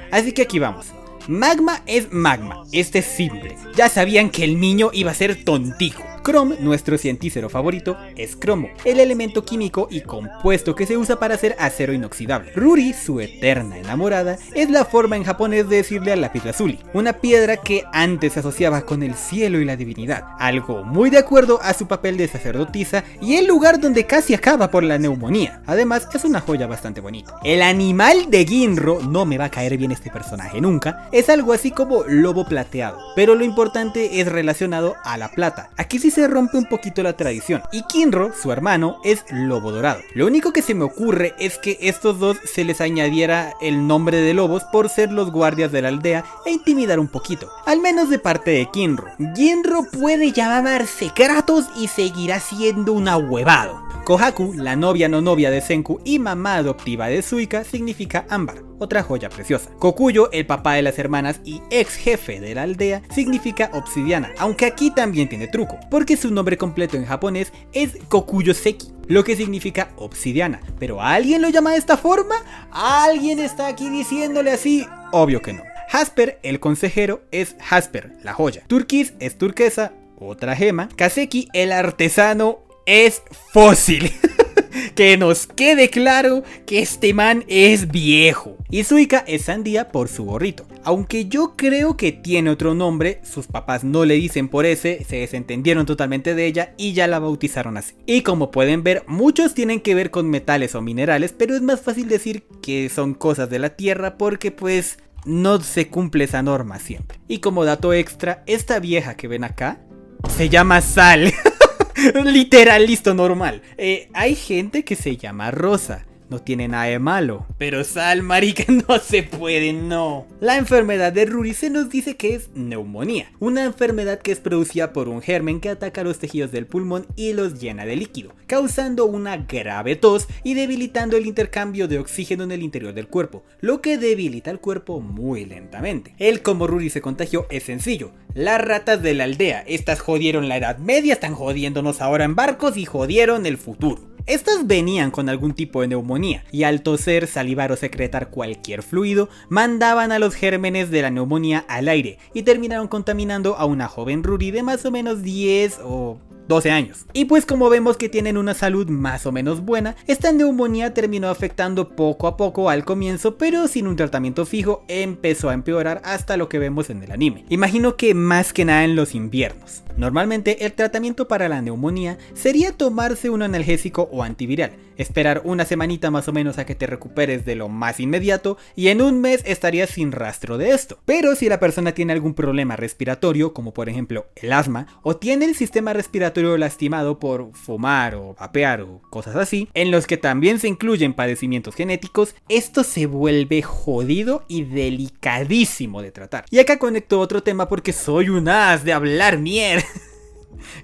A: Así que aquí vamos. Magma es magma, este es simple. Ya sabían que el niño iba a ser tontico. Chrome, nuestro cientícero favorito, es cromo, el elemento químico y compuesto que se usa para hacer acero inoxidable. Ruri, su eterna enamorada, es la forma en japonés de decirle al lapislázuli, una piedra que antes se asociaba con el cielo y la divinidad, algo muy de acuerdo a su papel de sacerdotisa y el lugar donde casi acaba por la neumonía. Además, es una joya bastante bonita. El animal de Ginro, no me va a caer bien este personaje nunca, es algo así como lobo plateado, pero lo importante es relacionado a la plata. Aquí sí se rompe un poquito la tradición, y Kinro, su hermano, es lobo dorado. Lo único que se me ocurre es que estos dos se les añadiera el nombre de lobos por ser los guardias de la aldea e intimidar un poquito, al menos de parte de Kinro. Ginro puede llamarse Kratos y seguirá siendo un ahuevado. Kohaku, la novia no novia de Senku y mamá adoptiva de Suika, significa ámbar, otra joya preciosa. Kokuyo, el papá de las hermanas y ex jefe de la aldea, significa obsidiana, aunque aquí también tiene truco, porque su nombre completo en japonés es Kokuyo Seki, lo que significa obsidiana. ¿Pero alguien lo llama de esta forma? ¿Alguien está aquí diciéndole así? Obvio que no. Jasper, el consejero, es Jasper, la joya. Turquís es turquesa, otra gema. Kaseki, el artesano, es fósil. Que nos quede claro que este man es viejo. Y Suika es sandía por su gorrito, aunque yo creo que tiene otro nombre. Sus papás no le dicen por ese, se desentendieron totalmente de ella y ya la bautizaron así. Y como pueden ver, muchos tienen que ver con metales o minerales, pero es más fácil decir que son cosas de la tierra porque pues no se cumple esa norma siempre. Y como dato extra, esta vieja que ven acá se llama Sal. Literal, listo, normal. Hay gente que se llama Rosa. No tiene nada de malo. Pero Sal, marica, no se puede, no. La enfermedad de Ruri se nos dice que es neumonía. Una enfermedad que es producida por un germen que ataca los tejidos del pulmón y los llena de líquido, causando una grave tos y debilitando el intercambio de oxígeno en el interior del cuerpo, lo que debilita el cuerpo muy lentamente. El cómo Ruri se contagió es sencillo. Las ratas de la aldea, estas jodieron la Edad Media, están jodiéndonos ahora en barcos y jodieron el futuro. Estas venían con algún tipo de neumonía y al toser, salivar o secretar cualquier fluido, mandaban a los gérmenes de la neumonía al aire y terminaron contaminando a una joven Ruri de más o menos 10 o 12 años. Y pues como vemos que tienen una salud más o menos buena, esta neumonía terminó afectando poco a poco al comienzo, pero sin un tratamiento fijo empezó a empeorar hasta lo que vemos en el anime. Imagino que más que nada en los inviernos. Normalmente el tratamiento para la neumonía sería tomarse un analgésico o antiviral, esperar una semanita más o menos a que te recuperes de lo más inmediato y en un mes estarías sin rastro de esto. Pero si la persona tiene algún problema respiratorio, como por ejemplo el asma, o tiene el sistema respiratorio lastimado por fumar o vapear o cosas así, en los que también se incluyen padecimientos genéticos, esto se vuelve jodido y delicadísimo de tratar. Y acá conecto otro tema porque soy un as de hablar mierda.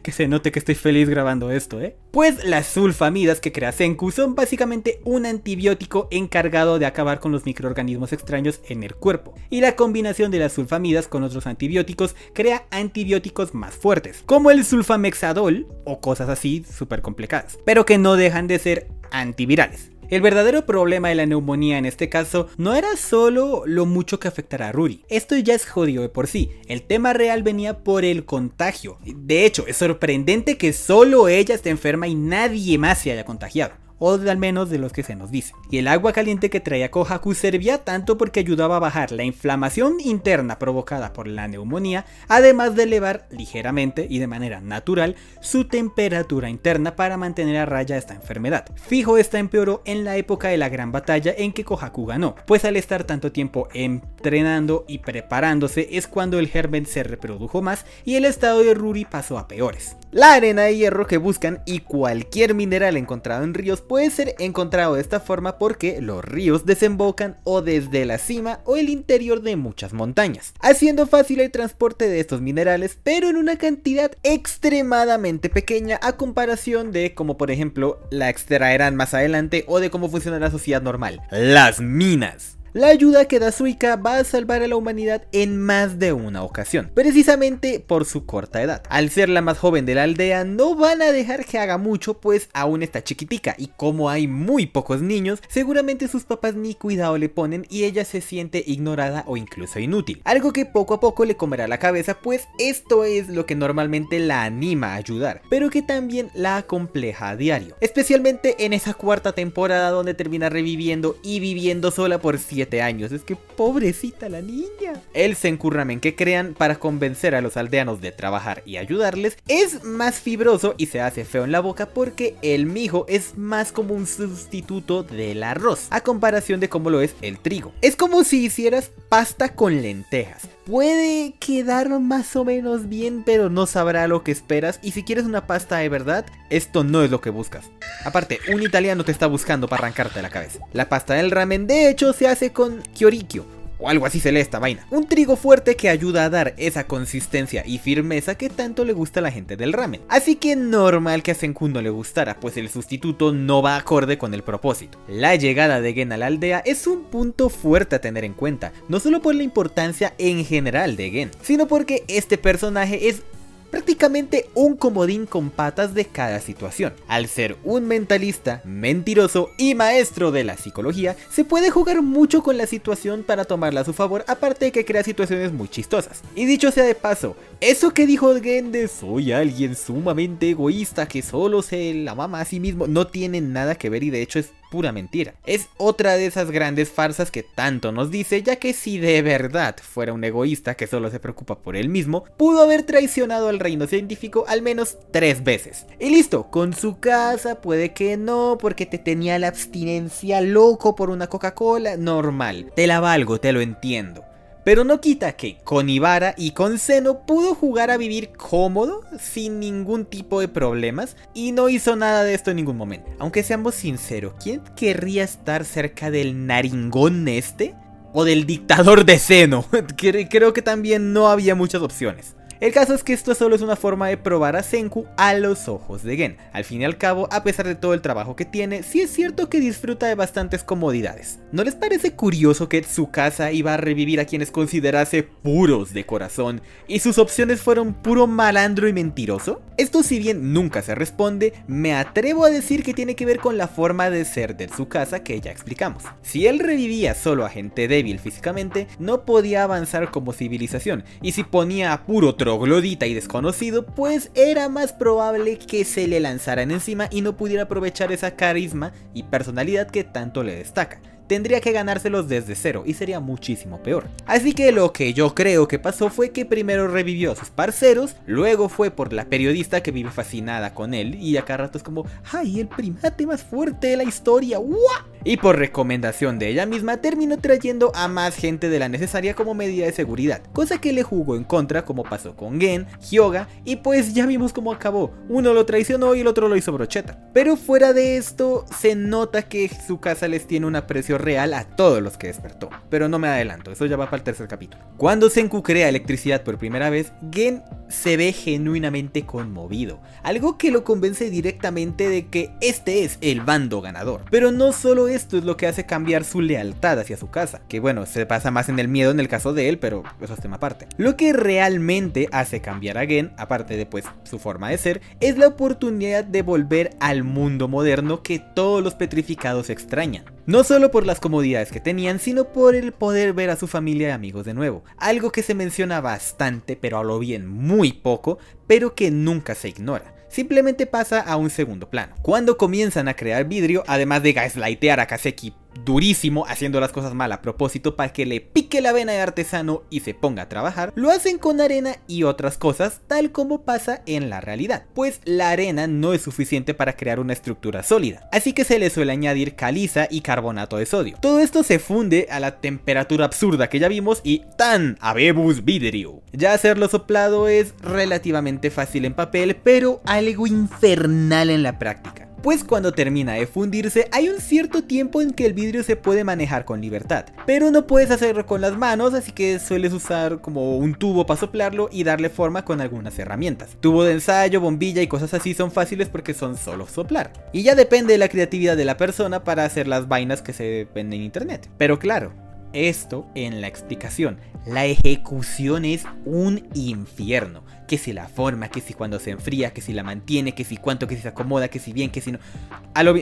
A: Que se note que estoy feliz grabando esto, Pues las sulfamidas que crea Senku son básicamente un antibiótico encargado de acabar con los microorganismos extraños en el cuerpo. Y la combinación de las sulfamidas con otros antibióticos crea antibióticos más fuertes, como el sulfamexadol o cosas así súper complicadas, pero que no dejan de ser antivirales. El verdadero problema de la neumonía en este caso no era solo lo mucho que afectará a Ruri. Esto ya es jodido de por sí. El tema real venía por el contagio. De hecho, es sorprendente que solo ella esté enferma y nadie más se haya contagiado. O al menos de los que se nos dice. Y el agua caliente que traía Kohaku servía tanto porque ayudaba a bajar la inflamación interna provocada por la neumonía, además de elevar ligeramente y de manera natural su temperatura interna para mantener a raya esta enfermedad. Fijo, esta empeoró en la época de la gran batalla en que Kohaku ganó, pues al estar tanto tiempo entrenando y preparándose es cuando el germen se reprodujo más y el estado de Ruri pasó a peores. la arena de hierro que buscan y cualquier mineral encontrado en ríos puede ser encontrado de esta forma porque los ríos desembocan o desde la cima o el interior de muchas montañas, haciendo fácil el transporte de estos minerales, pero en una cantidad extremadamente pequeña a comparación de como por ejemplo la extraerán más adelante o de cómo funciona la sociedad normal, las minas. La ayuda que da Suika va a salvar a la humanidad en más de una ocasión, precisamente por su corta edad. Al ser la más joven de la aldea, no van a dejar que haga mucho, pues aún está chiquitica, y como hay muy pocos niños, seguramente sus papás ni cuidado le ponen y ella se siente ignorada o incluso inútil. Algo que poco a poco le comerá la cabeza, pues esto es lo que normalmente la anima a ayudar, pero que también la acompleja a diario. Especialmente en esa cuarta temporada donde termina reviviendo y viviendo sola por 7 años. Es que pobrecita la niña. El Senku Ramen que crean para convencer a los aldeanos de trabajar y ayudarles es más fibroso y se hace feo en la boca porque el mijo es más como un sustituto del arroz, a comparación de cómo lo es el trigo. Es como si hicieras pasta con lentejas. Puede quedar más o menos bien, pero no sabrá lo que esperas, y si quieres una pasta de verdad, esto no es lo que buscas. Aparte, un italiano te está buscando para arrancarte la cabeza. La pasta del ramen de hecho se hace con kyorikyo, o algo así se lee esta vaina. Un trigo fuerte que ayuda a dar esa consistencia y firmeza que tanto le gusta a la gente del ramen. Así que normal que a Senku no le gustara, pues el sustituto no va acorde con el propósito. La llegada de Gen a la aldea es un punto fuerte a tener en cuenta, no solo por la importancia en general de Gen, sino porque este personaje es prácticamente un comodín con patas de cada situación. Al ser un mentalista, mentiroso y maestro de la psicología, se puede jugar mucho con la situación para tomarla a su favor, aparte de que crea situaciones muy chistosas. Y dicho sea de paso, eso que dijo Gen de soy alguien sumamente egoísta que solo se la mama a sí mismo, no tiene nada que ver y de hecho es pura mentira. Es otra de esas grandes farsas que tanto nos dice, ya que si de verdad fuera un egoísta que solo se preocupa por él mismo, pudo haber traicionado al reino científico al menos 3 veces. Y listo, con su casa puede que no, porque te tenía la abstinencia loco por una Coca-Cola, normal, te la valgo, te lo entiendo. Pero no quita que con Ibara y con Zeno pudo jugar a vivir cómodo, sin ningún tipo de problemas, y no hizo nada de esto en ningún momento. Aunque seamos sinceros, ¿quién querría estar cerca del naringón este? ¿O del dictador de Zeno? Creo que también no había muchas opciones. El caso es que esto solo es una forma de probar a Senku a los ojos de Gen. Al fin y al cabo, a pesar de todo el trabajo que tiene, sí es cierto que disfruta de bastantes comodidades. ¿No les parece curioso que Tsukasa iba a revivir a quienes considerase puros de corazón y sus opciones fueron puro malandro y mentiroso? Esto, si bien nunca se responde, me atrevo a decir que tiene que ver con la forma de ser de Tsukasa que ya explicamos. Si él revivía solo a gente débil físicamente, no podía avanzar como civilización, y si ponía a puro troglodita y desconocido, pues era más probable que se le lanzaran encima y no pudiera aprovechar esa carisma y personalidad que tanto le destaca. Tendría que ganárselos desde cero y sería muchísimo peor. Así que lo que yo creo que pasó fue que primero revivió a sus parceros, luego fue por la periodista que vive fascinada con él y a cada rato es como ¡ay, el primate más fuerte de la historia! ¡Uah! Y por recomendación de ella misma terminó trayendo a más gente de la necesaria como medida de seguridad, cosa que le jugó en contra como pasó con Gen, Hyoga y pues ya vimos cómo acabó, uno lo traicionó y el otro lo hizo brocheta. Pero fuera de esto se nota que su casa les tiene un aprecio real a todos los que despertó, pero no me adelanto, eso ya va para el tercer capítulo. Cuando Senku crea electricidad por primera vez, Gen se ve genuinamente conmovido, algo que lo convence directamente de que este es el bando ganador. Pero no solo esto es lo que hace cambiar su lealtad hacia su casa, que bueno, se pasa más en el miedo en el caso de él, pero eso es tema aparte. Lo que realmente hace cambiar a Gen, aparte de pues su forma de ser, es la oportunidad de volver al mundo moderno que todos los petrificados extrañan. No solo por las comodidades que tenían, sino por el poder ver a su familia y amigos de nuevo. Algo que se menciona bastante, pero a lo bien muy poco, pero que nunca se ignora. Simplemente pasa a un segundo plano. Cuando comienzan a crear vidrio, además de gaslightear a Kaseki durísimo, haciendo las cosas mal a propósito para que le pique la vena de artesano y se ponga a trabajar, lo hacen con arena y otras cosas, tal como pasa en la realidad, pues la arena no es suficiente para crear una estructura sólida, así que se le suele añadir caliza y carbonato de sodio. Todo esto se funde a la temperatura absurda que ya vimos y ¡tan! Habebus vidrio. Ya hacerlo soplado es relativamente fácil en papel, pero algo infernal en la práctica. Pues cuando termina de fundirse hay un cierto tiempo en que el vidrio se puede manejar con libertad, pero no puedes hacerlo con las manos, así que sueles usar como un tubo para soplarlo y darle forma con algunas herramientas. Tubo de ensayo, bombilla y cosas así son fáciles porque son solo soplar. Y ya depende de la creatividad de la persona para hacer las vainas que se ven en internet. Pero claro, esto en la explicación. La ejecución es un infierno. Que si la forma, que si cuando se enfría, que si la mantiene, que si cuánto, que si se acomoda, que si bien, que si no.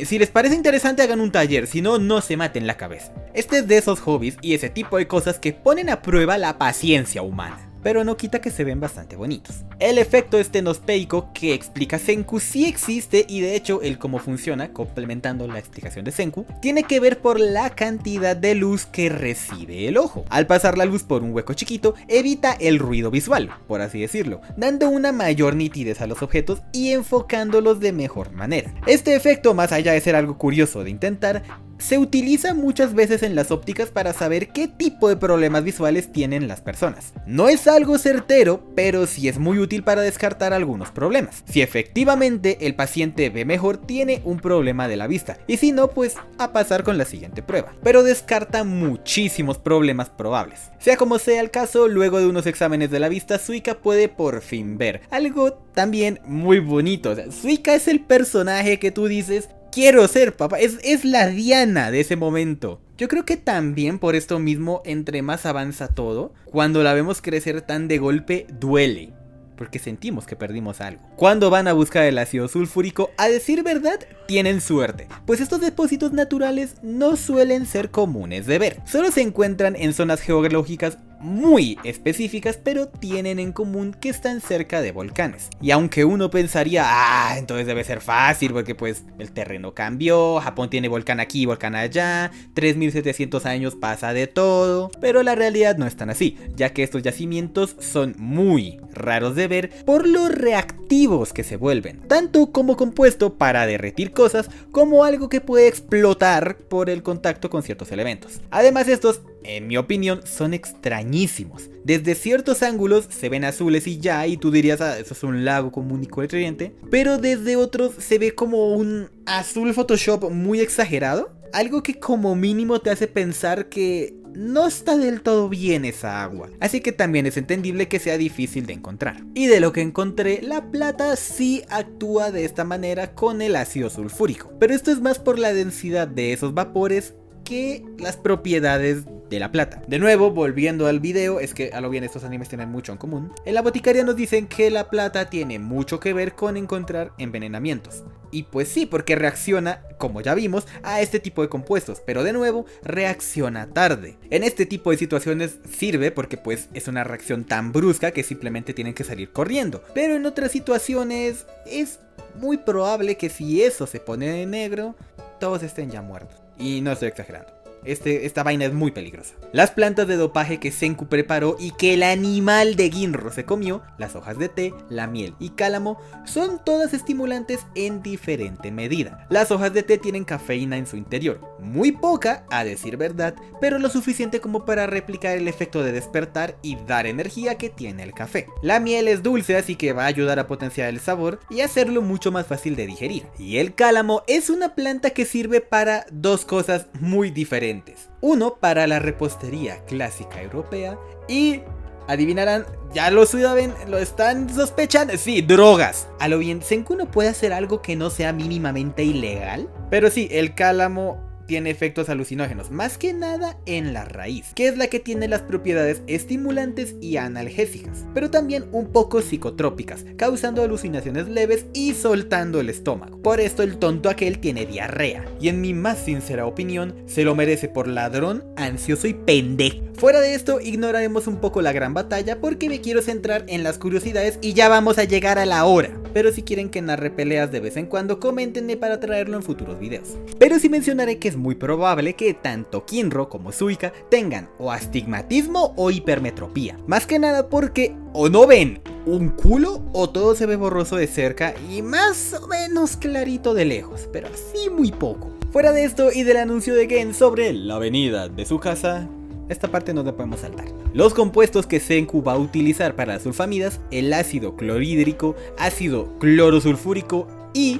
A: Si les parece interesante hagan un taller, si no, no se maten la cabeza. Este es de esos hobbies y ese tipo de cosas que ponen a prueba la paciencia humana. Pero no quita que se ven bastante bonitos. El efecto estenospeico que explica Senku sí existe y de hecho el cómo funciona, complementando la explicación de Senku, tiene que ver por la cantidad de luz que recibe el ojo. Al pasar la luz por un hueco chiquito, evita el ruido visual, por así decirlo, dando una mayor nitidez a los objetos y enfocándolos de mejor manera. Este efecto, más allá de ser algo curioso de intentar, se utiliza muchas veces en las ópticas para saber qué tipo de problemas visuales tienen las personas. No es algo certero, pero sí es muy útil para descartar algunos problemas. Si efectivamente el paciente ve mejor, tiene un problema de la vista, y si no, pues a pasar con la siguiente prueba. Pero descarta muchísimos problemas probables. Sea como sea el caso, luego de unos exámenes de la vista, Suika puede por fin ver. Algo también muy bonito. O sea, Suika es el personaje que tú dices: quiero ser papá, es la Diana de ese momento. Yo creo que también por esto mismo, entre más avanza todo, cuando la vemos crecer tan de golpe, duele. Porque sentimos que perdimos algo. Cuando van a buscar el ácido sulfúrico, a decir verdad, tienen suerte, pues estos depósitos naturales no suelen ser comunes de ver. Solo se encuentran en zonas geológicas muy específicas, pero tienen en común que están cerca de volcanes. Y aunque uno pensaría, entonces debe ser fácil porque pues el terreno cambió, Japón tiene volcán aquí, volcán allá, 3700 años pasa de todo, pero la realidad no es tan así, ya que estos yacimientos son muy raros de ver por lo reactivos que se vuelven, tanto como compuesto para derretir cosas como algo que puede explotar por el contacto con ciertos elementos. Además, estos, en mi opinión, son extrañísimos. Desde ciertos ángulos se ven azules y ya, y tú dirías, eso es un lago común y corriente, pero desde otros se ve como un azul Photoshop muy exagerado, algo que como mínimo te hace pensar que no está del todo bien esa agua, así que también es entendible que sea difícil de encontrar. Y de lo que encontré, la plata sí actúa de esta manera con el ácido sulfúrico, pero esto es más por la densidad de esos vapores que las propiedades de la plata. De nuevo, volviendo al video, es que a lo bien estos animes tienen mucho en común. En la boticaria nos dicen que la plata tiene mucho que ver con encontrar envenenamientos. Y pues sí, porque reacciona, como ya vimos, a este tipo de compuestos, pero de nuevo, reacciona tarde. En este tipo de situaciones sirve porque pues es una reacción tan brusca que simplemente tienen que salir corriendo. Pero en otras situaciones es muy probable que si eso se pone de negro, todos estén ya muertos. Y no estoy exagerando. Esta vaina es muy peligrosa. Las plantas de dopaje que Senku preparó y que el animal de Ginro se comió, las hojas de té, la miel y cálamo, son todas estimulantes en diferente medida. Las hojas de té tienen cafeína en su interior, muy poca a decir verdad, pero lo suficiente como para replicar el efecto de despertar y dar energía que tiene el café. La miel es dulce, así que va a ayudar a potenciar el sabor y hacerlo mucho más fácil de digerir. Y el cálamo es una planta que sirve para dos cosas muy diferentes. Uno, para la repostería clásica europea y, adivinarán, ya lo saben, lo están sospechando, sí, drogas. A lo bien, Senku no puede hacer algo que no sea mínimamente ilegal, pero sí, el cálamo tiene efectos alucinógenos, más que nada en la raíz, que es la que tiene las propiedades estimulantes y analgésicas, pero también un poco psicotrópicas, causando alucinaciones leves y soltando el estómago. Por esto el tonto aquel tiene diarrea, y en mi más sincera opinión, se lo merece por ladrón, ansioso y pendejo. Fuera de esto, ignoraremos un poco la gran batalla porque me quiero centrar en las curiosidades y ya vamos a llegar a la hora. pero si quieren que narre peleas de vez en cuando, coméntenme para traerlo en futuros videos. Pero sí mencionaré que es muy probable que tanto Kinro como Suika tengan o astigmatismo o hipermetropía, más que nada porque o no ven un culo o todo se ve borroso de cerca y más o menos clarito de lejos, pero así muy poco. Fuera de esto y del anuncio de Gen sobre la avenida de su casa, esta parte no la podemos saltar. Los compuestos que Senku va a utilizar para las sulfamidas, el ácido clorhídrico, ácido clorosulfúrico y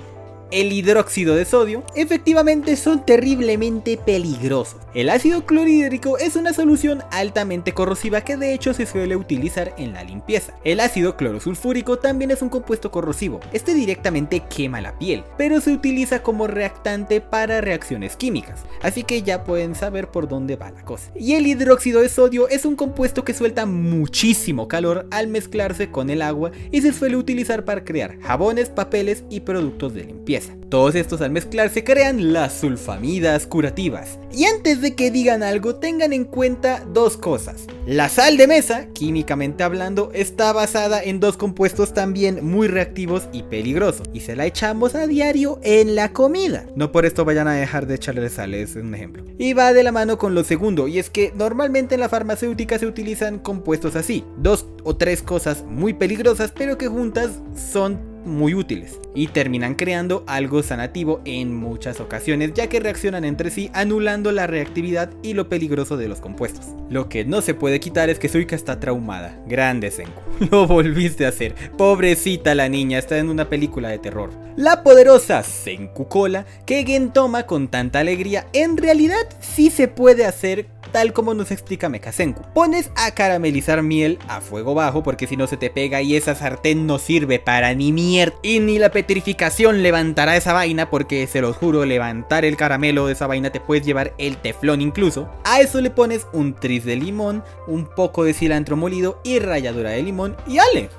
A: el hidróxido de sodio, efectivamente son terriblemente peligrosos. El ácido clorhídrico es una solución altamente corrosiva que de hecho se suele utilizar en la limpieza. El ácido clorosulfúrico también es un compuesto corrosivo, este directamente quema la piel, pero se utiliza como reactante para reacciones químicas, así que ya pueden saber por dónde va la cosa. Y el hidróxido de sodio es un compuesto que suelta muchísimo calor al mezclarse con el agua y se suele utilizar para crear jabones, papeles y productos de limpieza. Todos estos al mezclarse crean las sulfamidas curativas. Y antes de que digan algo, tengan en cuenta dos cosas. La sal de mesa, químicamente hablando, está basada en dos compuestos también muy reactivos y peligrosos, y se la echamos a diario en la comida. No por esto vayan a dejar de echarle sal, es un ejemplo. Y va de la mano con lo segundo, y es que normalmente en la farmacéutica se utilizan compuestos así, dos o tres cosas muy peligrosas pero que juntas son muy útiles y terminan creando algo sanativo en muchas ocasiones, ya que reaccionan entre sí anulando la reactividad y lo peligroso de los compuestos. Lo que no se puede quitar es que Suika está traumada. Grande Senku, lo volviste a hacer. Pobrecita la niña, está en una película de terror. La poderosa Senku Cola que Gen toma con tanta alegría, en realidad sí se puede hacer tal como nos explica Mecha Senku. Pones a caramelizar miel a fuego bajo porque si no se te pega y esa sartén no sirve para ni mierda. Y ni la petrificación levantará esa vaina porque se los juro, levantar el caramelo de esa vaina te puedes llevar el teflón incluso. A eso le pones un tris de limón, un poco de cilantro molido y ralladura de limón y ¡ale!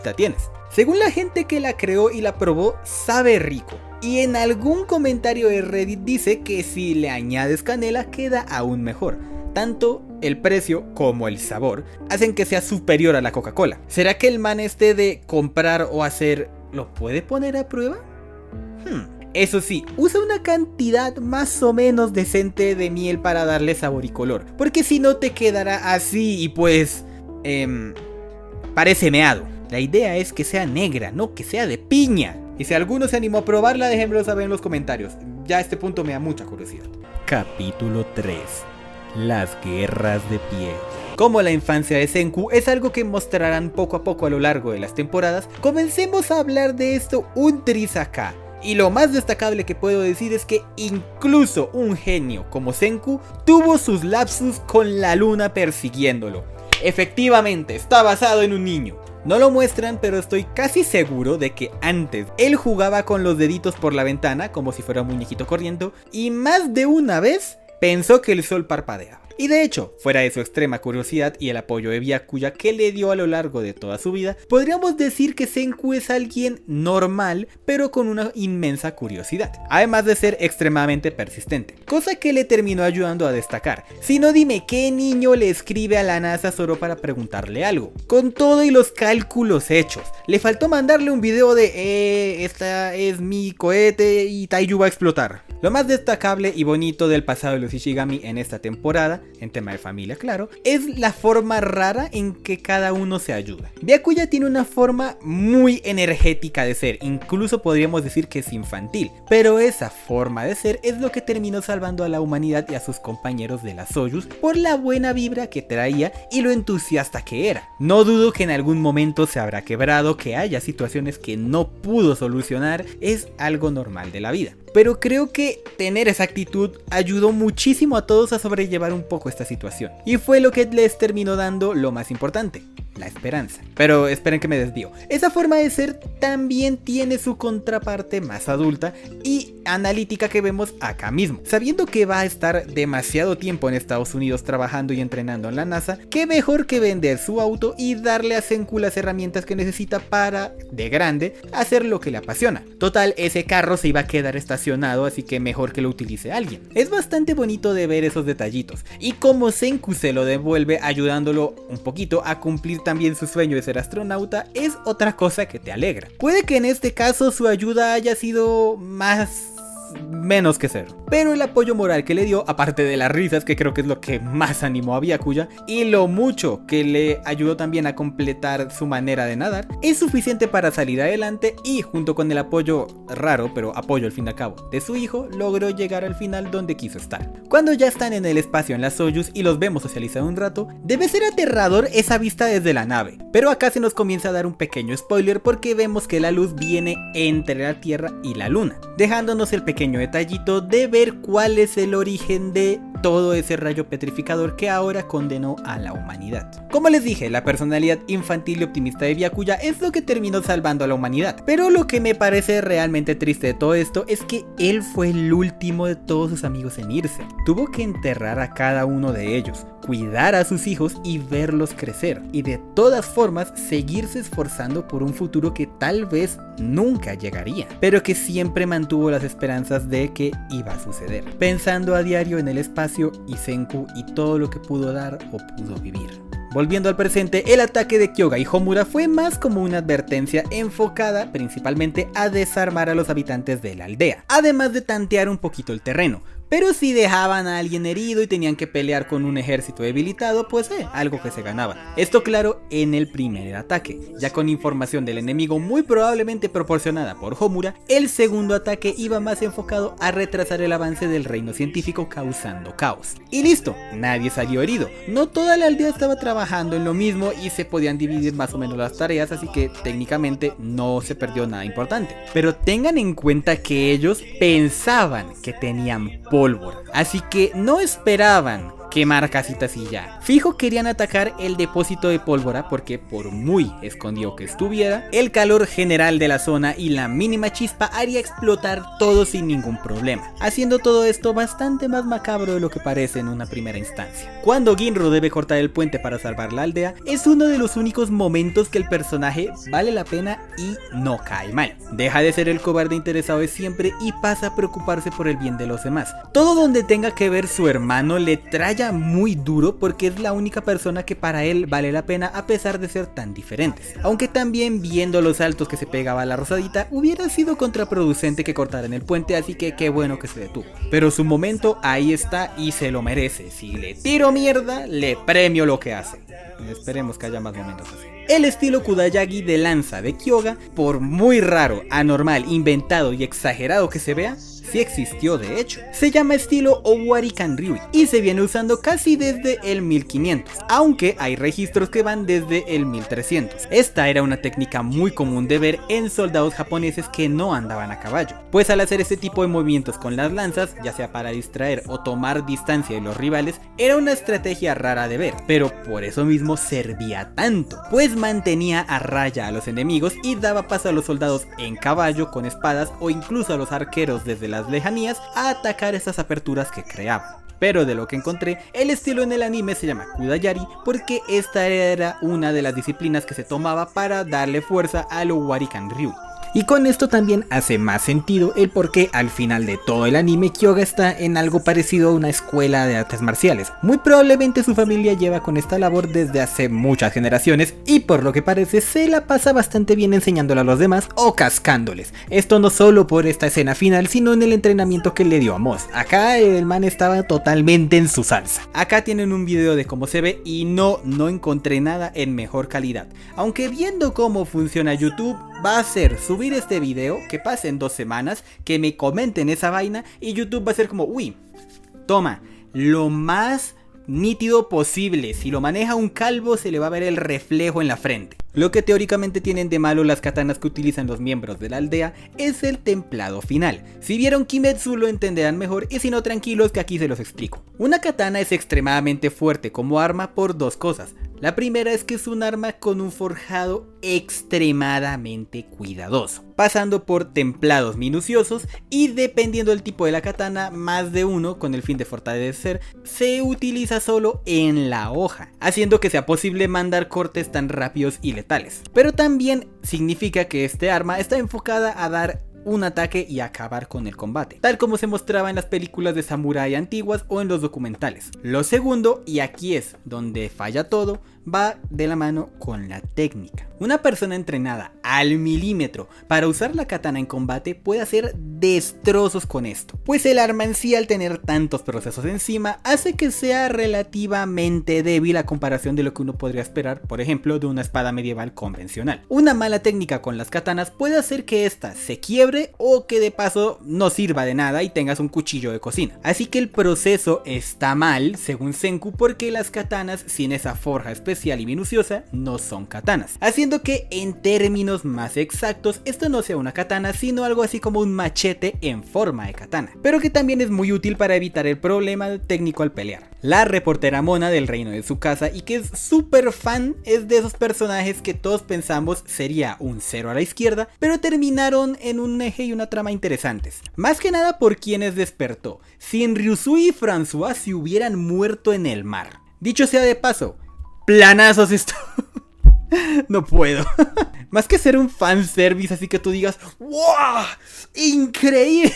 A: La tienes. Según la gente que la creó y la probó, sabe rico. Y en algún comentario de Reddit dice que si le añades canela queda aún mejor. Tanto el precio como el sabor hacen que sea superior a la Coca-Cola. ¿Será que el man este de comprar o hacer lo puede poner a prueba? Eso sí, usa una cantidad más o menos decente de miel para darle sabor y color, porque si no te quedará así y pues parece meado. La idea es que sea negra, no que sea de piña. Y si alguno se animó a probarla, déjenmelo saber en los comentarios. Ya a este punto me da mucha curiosidad. Capítulo 3. Las guerras de piel. Como la infancia de Senku es algo que mostrarán poco a poco a lo largo de las temporadas, comencemos a hablar de esto un tris acá. Y lo más destacable que puedo decir es que incluso un genio como Senku tuvo sus lapsus con la luna persiguiéndolo. Efectivamente, está basado en un niño. No lo muestran, pero estoy casi seguro de que antes él jugaba con los deditos por la ventana como si fuera un muñequito corriendo y más de una vez pensó que el sol parpadeaba. Y de hecho, fuera de su extrema curiosidad y el apoyo de Byakuya que le dio a lo largo de toda su vida, podríamos decir que Senku es alguien normal, pero con una inmensa curiosidad, además de ser extremadamente persistente, cosa que le terminó ayudando a destacar. Si no, dime qué niño le escribe a la NASA solo para preguntarle algo, con todo y los cálculos hechos. Le faltó mandarle un video de esta es mi cohete y Taiyu va a explotar. Lo más destacable y bonito del pasado de los Ishigami en esta temporada, en tema de familia claro, es la forma rara en que cada uno se ayuda. Byakuya tiene una forma muy energética de ser, incluso podríamos decir que es infantil, pero esa forma de ser es lo que terminó salvando a la humanidad y a sus compañeros de la Soyuz por la buena vibra que traía y lo entusiasta que era. No dudo que en algún momento se habrá quebrado, que haya situaciones que no pudo solucionar, es algo normal de la vida. Pero creo que tener esa actitud ayudó muchísimo a todos a sobrellevar un poco esta situación. Y fue lo que les terminó dando lo más importante, la esperanza. Pero esperen que me desvío. Esa forma de ser también tiene su contraparte más adulta y analítica que vemos acá mismo. Sabiendo que va a estar demasiado tiempo en Estados Unidos trabajando y entrenando en la NASA, qué mejor que vender su auto y darle a Senku las herramientas que necesita para, de grande, hacer lo que le apasiona. Total, ese carro se iba a quedar estacionado, así que mejor que lo utilice alguien. Es bastante bonito de ver esos detallitos y cómo Senku se lo devuelve ayudándolo un poquito a cumplir también su sueño de ser astronauta es otra cosa que te alegra. Puede que en este caso su ayuda haya sido menos que cero, pero el apoyo moral que le dio, aparte de las risas, que creo que es lo que más animó a Byakuya, y lo mucho que le ayudó también a completar su manera de nadar, es suficiente para salir adelante y junto con el apoyo raro, pero apoyo al fin y al cabo, de su hijo, logró llegar al final donde quiso estar. Cuando ya están en el espacio en la Soyuz y los vemos socializar un rato, debe ser aterrador esa vista desde la nave, pero acá se nos comienza a dar un pequeño spoiler porque vemos que la luz viene entre la Tierra y la Luna, dejándonos el pequeño detallito de ver cuál es el origen de todo ese rayo petrificador que ahora condenó a la humanidad. Como les dije, la personalidad infantil y optimista de Byakuya es lo que terminó salvando a la humanidad, pero lo que me parece realmente triste de todo esto es que él fue el último de todos sus amigos en irse. Tuvo que enterrar a cada uno de ellos, cuidar a sus hijos y verlos crecer, y de todas formas seguirse esforzando por un futuro que tal vez nunca llegaría, pero que siempre mantuvo las esperanzas de que iba a suceder, pensando a diario en el espacio y Senku y todo lo que pudo dar o pudo vivir. Volviendo al presente, el ataque de Kyoga y Homura fue más como una advertencia enfocada principalmente a desarmar a los habitantes de la aldea, además de tantear un poquito el terreno. Pero si dejaban a alguien herido y tenían que pelear con un ejército debilitado, pues algo que se ganaba. Esto claro en el primer ataque, ya con información del enemigo muy probablemente proporcionada por Homura, el segundo ataque iba más enfocado a retrasar el avance del reino científico causando caos. Y listo, nadie salió herido, no toda la aldea estaba trabajando en lo mismo y se podían dividir más o menos las tareas, así que técnicamente no se perdió nada importante. Pero tengan en cuenta que ellos pensaban que tenían pólvora, así que no esperaban quemar casitas y ya. Fijo querían atacar el depósito de pólvora porque por muy escondido que estuviera, el calor general de la zona y la mínima chispa haría explotar todo sin ningún problema, haciendo todo esto bastante más macabro de lo que parece en una primera instancia. Cuando Ginro debe cortar el puente para salvar la aldea, es uno de los únicos momentos que el personaje vale la pena y no cae mal. Deja de ser el cobarde interesado de siempre y pasa a preocuparse por el bien de los demás. Todo donde tenga que ver su hermano le trae muy duro porque es la única persona que para él vale la pena a pesar de ser tan diferentes. Aunque también viendo los saltos que se pegaba a la rosadita hubiera sido contraproducente que cortaran el puente, así que qué bueno que se detuvo. Pero su momento ahí está y se lo merece. Si le tiro mierda, le premio lo que hace. Esperemos que haya más momentos así. El estilo Kudayagi de lanza de Kyoga, por muy raro, anormal, inventado y exagerado que se vea, sí existió de hecho. Se llama estilo Owari Kanryui y se viene usando casi desde el 1500, aunque hay registros que van desde el 1300. Esta era una técnica muy común de ver en soldados japoneses que no andaban a caballo, pues al hacer este tipo de movimientos con las lanzas, ya sea para distraer o tomar distancia de los rivales, era una estrategia rara de ver, pero por eso mismo servía tanto, pues mantenía a raya a los enemigos y daba paso a los soldados en caballo con espadas o incluso a los arqueros desde las lejanías a atacar estas aperturas que creaban. Pero de lo que encontré, el estilo en el anime se llama Kudayari porque esta era una de las disciplinas que se tomaba para darle fuerza al Owari Kanryui. Y con esto también hace más sentido el por qué al final de todo el anime Kyoga está en algo parecido a una escuela de artes marciales. Muy probablemente su familia lleva con esta labor desde hace muchas generaciones y por lo que parece se la pasa bastante bien enseñándole a los demás o cascándoles. Esto no solo por esta escena final, sino en el entrenamiento que le dio a Moss. Acá el man estaba totalmente en su salsa. Acá tienen un video de cómo se ve y no encontré nada en mejor calidad. Aunque viendo cómo funciona YouTube, va a ser subir este video, que pasen 2 semanas, que me comenten esa vaina y YouTube va a ser como, uy, toma, lo más nítido posible, si lo maneja un calvo se le va a ver el reflejo en la frente. Lo que teóricamente tienen de malo las katanas que utilizan los miembros de la aldea es el templado final. Si vieron Kimetsu lo entenderán mejor y si no tranquilos que aquí se los explico. Una katana es extremadamente fuerte como arma por 2 cosas. La primera es que es un arma con un forjado extremadamente cuidadoso, pasando por templados minuciosos y dependiendo del tipo de la katana, más de uno con el fin de fortalecer, se utiliza solo en la hoja, haciendo que sea posible mandar cortes tan rápidos y letales. Pero también significa que este arma está enfocada a dar un ataque y acabar con el combate, tal como se mostraba en las películas de samurái antiguas o en los documentales. Lo segundo, y aquí es donde falla todo, va de la mano con la técnica. Una persona entrenada al milímetro para usar la katana en combate puede hacer destrozos con esto, pues el arma en sí, al tener tantos procesos encima, hace que sea relativamente débil a comparación de lo que uno podría esperar, por ejemplo, de una espada medieval convencional. Una mala técnica con las katanas puede hacer que esta se quiebre o que de paso no sirva de nada y tengas un cuchillo de cocina. Así que el proceso está mal, según Senku, porque las katanas sin esa forja especial y minuciosa no son katanas, haciendo que en términos más exactos esto no sea una katana, sino algo así como un machete en forma de katana, pero que también es muy útil para evitar el problema técnico al pelear. La reportera Mona del reino de su casa, y que es súper fan, es de esos personajes que todos pensamos sería un cero a la izquierda, pero terminaron en un eje y una trama interesantes. Más que nada por quienes despertó. Si en Ryusui y François se hubieran muerto en el mar. Dicho sea de paso, planazos esto. No puedo. Más que ser un fanservice así que tú digas ¡wow! ¡Increíble!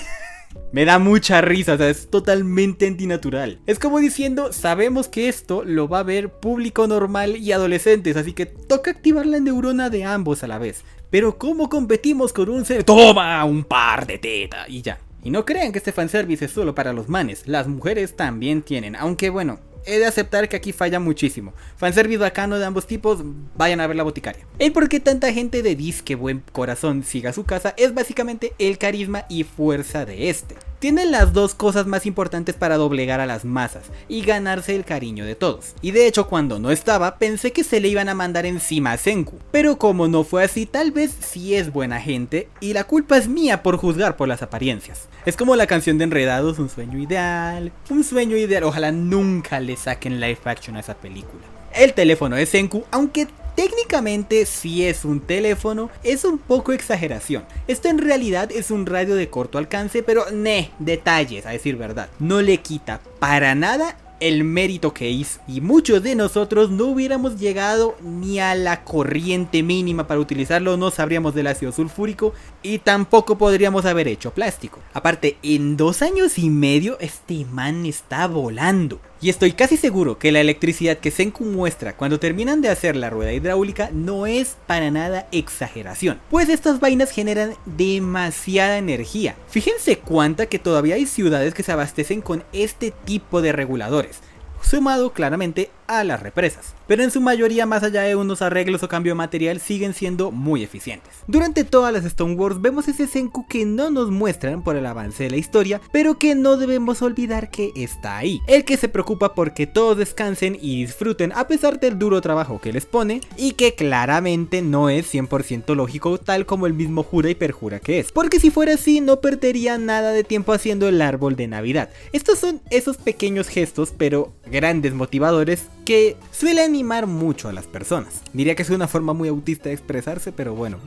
A: Me da mucha risa, o sea, es totalmente antinatural. Es como diciendo, sabemos que esto lo va a ver público normal y adolescentes, así que toca activar la neurona de ambos a la vez. Pero ¿cómo competimos con un ser? ¡Toma! Un par de tetas y ya. Y no crean que este fanservice es solo para los manes, las mujeres también tienen, aunque bueno, he de aceptar que aquí falla muchísimo. Fanservice bacano de ambos tipos, vayan a ver La Boticaria. El por qué tanta gente de disque buen corazón siga su casa es básicamente el carisma y fuerza de este. Tienen las dos cosas más importantes para doblegar a las masas y ganarse el cariño de todos. Y de hecho, cuando no estaba, pensé que se le iban a mandar encima a Senku. Pero como no fue así, tal vez sí es buena gente y la culpa es mía por juzgar por las apariencias. Es como la canción de Enredados, un sueño ideal, ojalá nunca le saquen live action a esa película. El teléfono de Senku, aunque técnicamente sí es un teléfono, es un poco exageración. Esto en realidad es un radio de corto alcance, pero detalles a decir verdad. No le quita para nada el mérito que hizo, y muchos de nosotros no hubiéramos llegado ni a la corriente mínima para utilizarlo, no sabríamos del ácido sulfúrico y tampoco podríamos haber hecho plástico. Aparte, en 2 años y medio este man está volando. Y estoy casi seguro que la electricidad que Senku muestra cuando terminan de hacer la rueda hidráulica no es para nada exageración, pues estas vainas generan demasiada energía. Fíjense cuánta, que todavía hay ciudades que se abastecen con este tipo de reguladores, sumado claramente a las represas, pero en su mayoría, más allá de unos arreglos o cambio de material, siguen siendo muy eficientes. Durante todas las Stone Wars vemos ese Senku que no nos muestran por el avance de la historia, pero que no debemos olvidar que está ahí, el que se preocupa porque todos descansen y disfruten a pesar del duro trabajo que les pone, y que claramente no es 100% lógico, tal como el mismo jura y perjura que es, porque si fuera así no perdería nada de tiempo haciendo el árbol de Navidad. Estos son esos pequeños gestos pero grandes motivadores que suele animar mucho a las personas. Diría que es una forma muy autista de expresarse, pero bueno,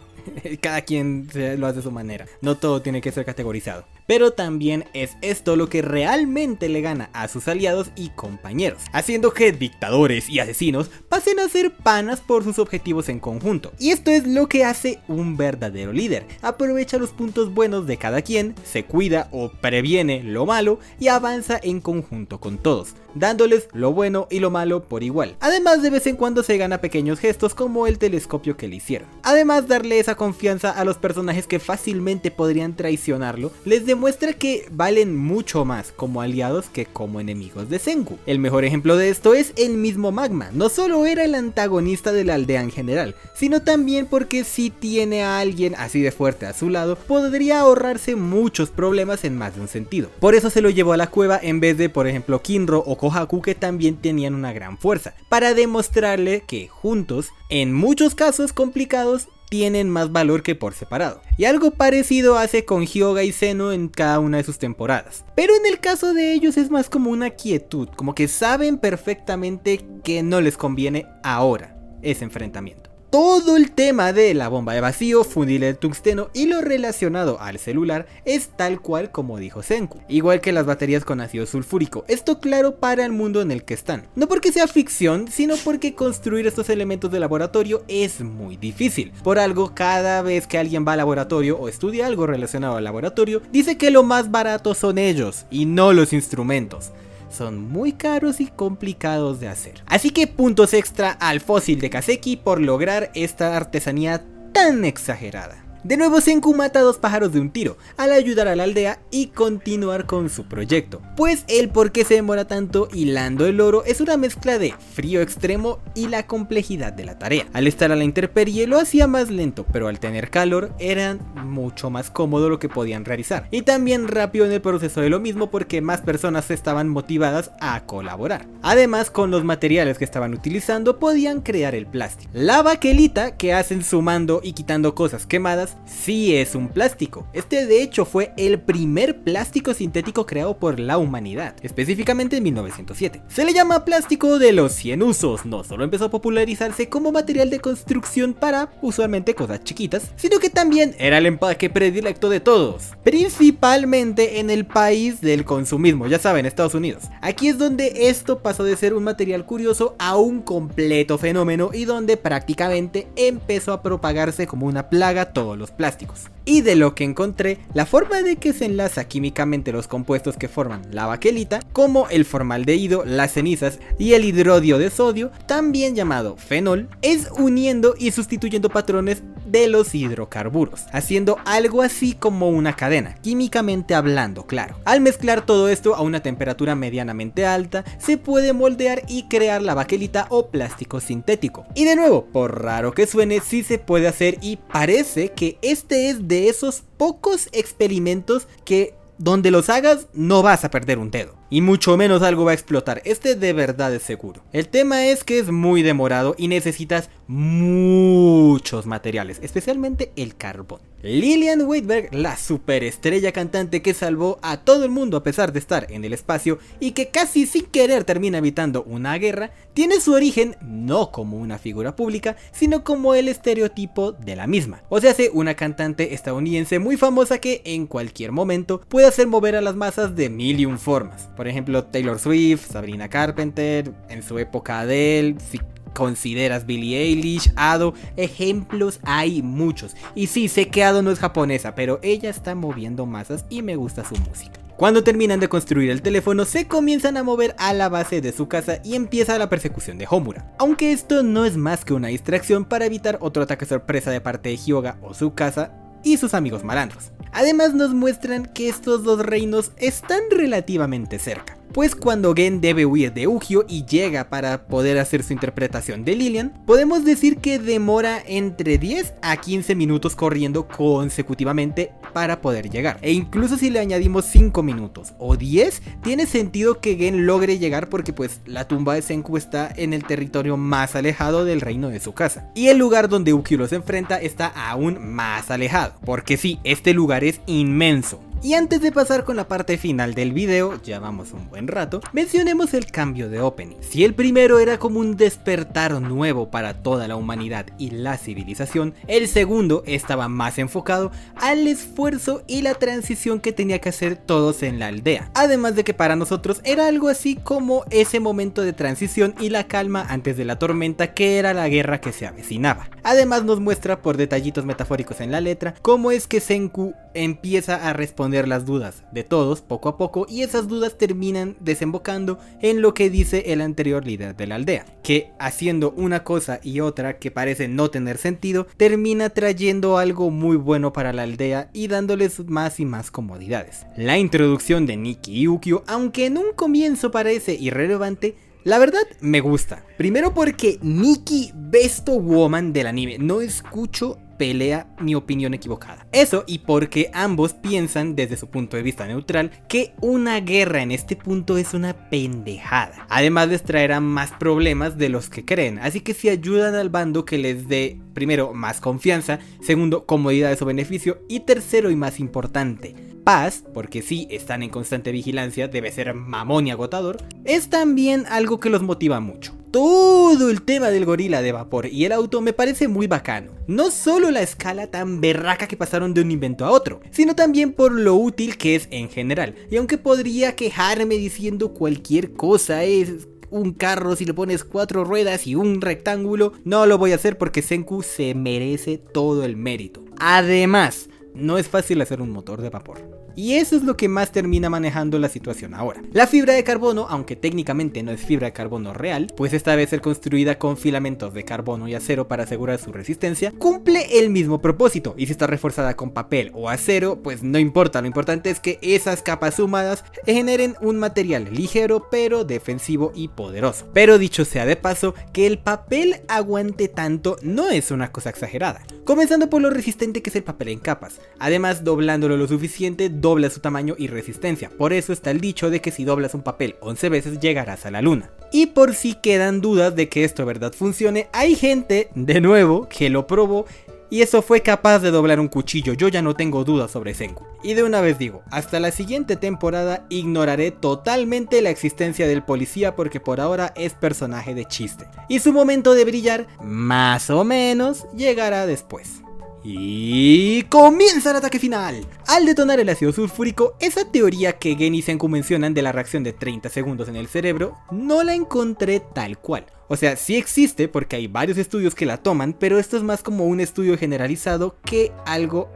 A: cada quien lo hace de su manera. No todo tiene que ser categorizado. Pero también es esto lo que realmente le gana a sus aliados y compañeros, haciendo que dictadores y asesinos pasen a ser panas por sus objetivos en conjunto. Y esto es lo que hace un verdadero líder. Aprovecha los puntos buenos de cada quien, se cuida o previene lo malo y avanza en conjunto con todos, dándoles lo bueno y lo malo por igual. Además, de vez en cuando se gana pequeños gestos como el telescopio que le hicieron. Además, darle esa confianza a los personajes que fácilmente podrían traicionarlo les demuestra que valen mucho más como aliados que como enemigos de Senku. El mejor ejemplo de esto es el mismo Magma. No solo era el antagonista de la aldea en general, sino también porque si tiene a alguien así de fuerte a su lado, podría ahorrarse muchos problemas en más de un sentido. Por eso se lo llevó a la cueva en vez de, por ejemplo, Kinro o Kohaku, que también tenían una gran fuerza, para demostrarle que juntos, en muchos casos complicados, tienen más valor que por separado. Y algo parecido hace con Hyuga y Zeno en cada una de sus temporadas. Pero en el caso de ellos es más como una quietud, como que saben perfectamente que no les conviene ahora ese enfrentamiento. Todo el tema de la bomba de vacío, fundir el tungsteno y lo relacionado al celular es tal cual como dijo Senku, igual que las baterías con ácido sulfúrico. Esto claro para el mundo en el que están, no porque sea ficción, sino porque construir estos elementos de laboratorio es muy difícil. Por algo, cada vez que alguien va al laboratorio o estudia algo relacionado al laboratorio, dice que lo más barato son ellos y no los instrumentos. son muy caros y complicados de hacer. Así que puntos extra al fósil de Kaseki por lograr esta artesanía tan exagerada. De nuevo Senku mata a 2 pájaros de un tiro al ayudar a la aldea y continuar con su proyecto, pues el por qué se demora tanto hilando el oro es una mezcla de frío extremo y la complejidad de la tarea. Al estar a la intemperie lo hacía más lento, pero al tener calor era mucho más cómodo lo que podían realizar, y también rápido en el proceso de lo mismo porque más personas estaban motivadas a colaborar. Además, con los materiales que estaban utilizando podían crear el plástico. La baquelita que hacen sumando y quitando cosas quemadas sí es un plástico. Este de hecho fue el primer plástico sintético creado por la humanidad, específicamente en 1907. Se le llama plástico de los 100 usos. No solo empezó a popularizarse como material de construcción para usualmente cosas chiquitas, sino que también era el empaque predilecto de todos, principalmente en el país del consumismo, ya saben, Estados Unidos. Aquí es donde esto pasó de ser un material curioso a un completo fenómeno y donde prácticamente empezó a propagarse como una plaga todos los plásticos. Y de lo que encontré, la forma de que se enlaza químicamente los compuestos que forman la baquelita, como el formaldehído, las cenizas y el hidrodio de sodio, también llamado fenol, es uniendo y sustituyendo patrones de los hidrocarburos, haciendo algo así como una cadena, químicamente hablando, claro. Al mezclar todo esto a una temperatura medianamente alta, se puede moldear y crear la baquelita o plástico sintético. Y de nuevo, por raro que suene, sí se puede hacer, y parece que este es de esos pocos experimentos que donde los hagas no vas a perder un dedo, y mucho menos algo va a explotar. Este de verdad es seguro. El tema es que es muy demorado y necesitas muchos materiales, especialmente el carbón. Lillian Waitberg, la superestrella cantante que salvó a todo el mundo a pesar de estar en el espacio y que casi sin querer termina evitando una guerra, tiene su origen no como una figura pública, sino como el estereotipo de la misma. O sea, una cantante estadounidense muy famosa que en cualquier momento puede hacer mover a las masas de mil y un formas. Por ejemplo, Taylor Swift, Sabrina Carpenter, en su época Adele, si consideras Billie Eilish, Ado, ejemplos hay muchos. Y sí, sé que Ado no es japonesa, pero ella está moviendo masas y me gusta su música. Cuando terminan de construir el teléfono, se comienzan a mover a la base de su casa y empieza la persecución de Homura. Aunque esto no es más que una distracción para evitar otro ataque sorpresa de parte de Hyuga o su casa y sus amigos malandros. Además nos muestran que estos dos reinos están relativamente cerca, pues cuando Gen debe huir de Ugyo y llega para poder hacer su interpretación de Lillian, podemos decir que demora entre 10 a 15 minutos corriendo consecutivamente para poder llegar, e incluso si le añadimos 5 minutos o 10, tiene sentido que Gen logre llegar porque pues la tumba de Senku está en el territorio más alejado del reino de su casa, y el lugar donde Ugyo los enfrenta está aún más alejado, porque sí, este lugar es inmenso. Y antes de pasar con la parte final del video, ya vamos un buen rato, mencionemos el cambio de opening. Si el primero era como un despertar nuevo para toda la humanidad y la civilización, el segundo estaba más enfocado al esfuerzo y la transición que tenía que hacer todos en la aldea. Además de que para nosotros era algo así como ese momento de transición y la calma antes de la tormenta que era la guerra que se avecinaba. Además nos muestra por detallitos metafóricos en la letra cómo es que Senku empieza a responder las dudas de todos poco a poco, y esas dudas terminan desembocando en lo que dice el anterior líder de la aldea, que haciendo una cosa y otra que parece no tener sentido, termina trayendo algo muy bueno para la aldea y dándoles más y más comodidades. La introducción de Nikki y Ukyo, aunque en un comienzo parece irrelevante, la verdad me gusta. Primero porque Nikki, best woman del anime, no escucho pelea ni opinión equivocada. Eso, y porque ambos piensan desde su punto de vista neutral que una guerra en este punto es una pendejada. Además les traerá más problemas de los que creen, así que si ayudan al bando que les dé, primero, más confianza, segundo, comodidades o beneficio, y tercero y más importante, paz, porque si están en constante vigilancia, debe ser mamón y agotador, es también algo que los motiva mucho. Todo el tema del gorila de vapor y el auto me parece muy bacano. No solo la escala tan berraca que pasaron de un invento a otro, sino también por lo útil que es en general. Y aunque podría quejarme diciendo cualquier cosa es un carro si le pones 4 ruedas y un rectángulo, no lo voy a hacer porque Senku se merece todo el mérito. Además, no es fácil hacer un motor de vapor. Y eso es lo que más termina manejando la situación ahora. La fibra de carbono, aunque técnicamente no es fibra de carbono real, pues esta debe ser construida con filamentos de carbono y acero para asegurar su resistencia, cumple el mismo propósito. Y si está reforzada con papel o acero, pues no importa, lo importante es que esas capas sumadas generen un material ligero pero defensivo y poderoso. Pero dicho sea de paso, que el papel aguante tanto no es una cosa exagerada. Comenzando por lo resistente que es el papel en capas. Además, doblándolo lo suficiente, dobla su tamaño y resistencia. Por eso está el dicho de que si doblas un papel 11 veces llegarás a la luna. Y por si quedan dudas de que esto de verdad funcione, hay gente, de nuevo, que lo probó y eso fue capaz de doblar un cuchillo. Yo ya no tengo dudas sobre Senku. Y de una vez digo, hasta la siguiente temporada ignoraré totalmente la existencia del policía porque por ahora es personaje de chiste. Y su momento de brillar, más o menos, llegará después. Y comienza el ataque final. Al detonar el ácido sulfúrico, esa teoría que Gen y Senku mencionan de la reacción de 30 segundos en el cerebro, no la encontré tal cual. O sea, sí existe porque hay varios estudios que la toman, pero esto es más como un estudio generalizado que algo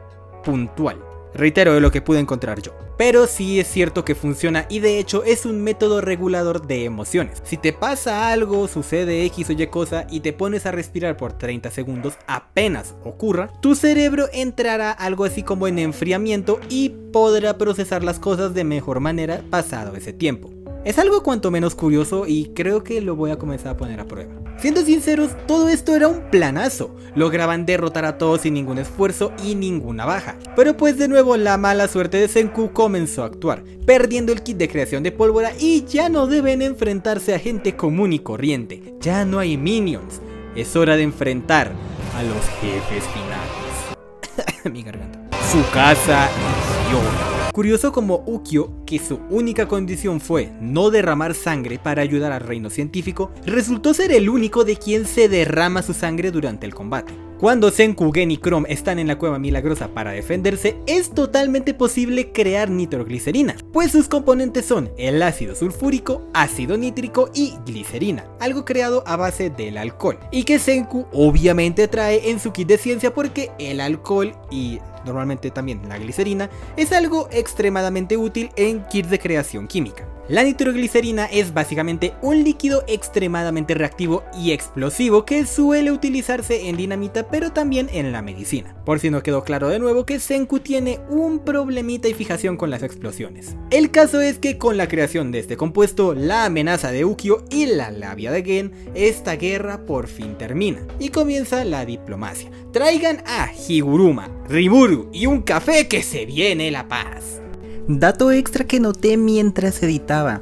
A: puntual. Reitero de lo que pude encontrar yo. Pero sí es cierto que funciona y de hecho es un método regulador de emociones. Si te pasa algo, sucede X o Y cosa y te pones a respirar por 30 segundos apenas ocurra, tu cerebro entrará algo así como en enfriamiento y podrá procesar las cosas de mejor manera pasado ese tiempo. Es algo cuanto menos curioso y creo que lo voy a comenzar a poner a prueba. Siendo sinceros, todo esto era un planazo. Lograban derrotar a todos sin ningún esfuerzo y ninguna baja. Pero pues de nuevo la mala suerte de Senku comenzó a actuar, perdiendo el kit de creación de pólvora y ya no deben enfrentarse a gente común y corriente. Ya no hay minions. Es hora de enfrentar a los jefes finales. Mi garganta. Tsukasa y Hyo. Curioso como Ukyo, que su única condición fue no derramar sangre para ayudar al reino científico, resultó ser el único de quien se derrama su sangre durante el combate. Cuando Senku, Gen y Chrome están en la cueva milagrosa para defenderse, es totalmente posible crear nitroglicerina, pues sus componentes son el ácido sulfúrico, ácido nítrico y glicerina, algo creado a base del alcohol, y que Senku obviamente trae en su kit de ciencia porque el alcohol y normalmente también la glicerina es algo extremadamente útil en kits de creación química. La nitroglicerina es básicamente un líquido extremadamente reactivo y explosivo que suele utilizarse en dinamita pero también en la medicina. Por si no quedó claro de nuevo que Senku tiene un problemita y fijación con las explosiones. El caso es que con la creación de este compuesto, la amenaza de Ukyo y la labia de Gen, esta guerra por fin termina y comienza la diplomacia. Traigan a Higuruma, Rimuru y un café que se viene la paz.
C: Dato extra que noté mientras editaba.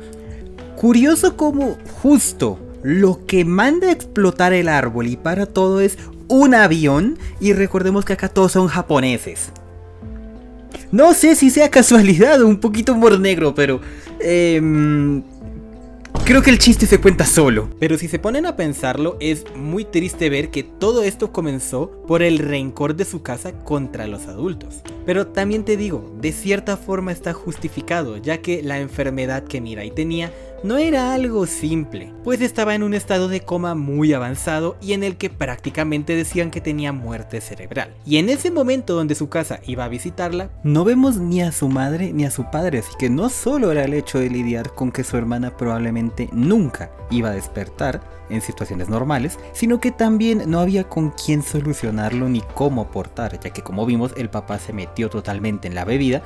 C: Curioso como justo lo que manda a explotar el árbol y para todo es un avión, y recordemos que acá todos son japoneses. No sé si sea casualidad o un poquito humor negro, pero creo que el chiste se cuenta solo.
A: Pero si se ponen a pensarlo, es muy triste ver que todo esto comenzó por el rencor de su casa contra los adultos. Pero también te digo, de cierta forma está justificado, ya que la enfermedad que Mirai tenía no era algo simple, pues estaba en un estado de coma muy avanzado y en el que prácticamente decían que tenía muerte cerebral. Y en ese momento donde su casa iba a visitarla,
C: no vemos ni a su madre ni a su padre, así que no solo era el hecho de lidiar con que su hermana probablemente nunca iba a despertar en situaciones normales, sino que también no había con quién solucionarlo ni cómo aportar, ya que como vimos el papá se metió totalmente en la bebida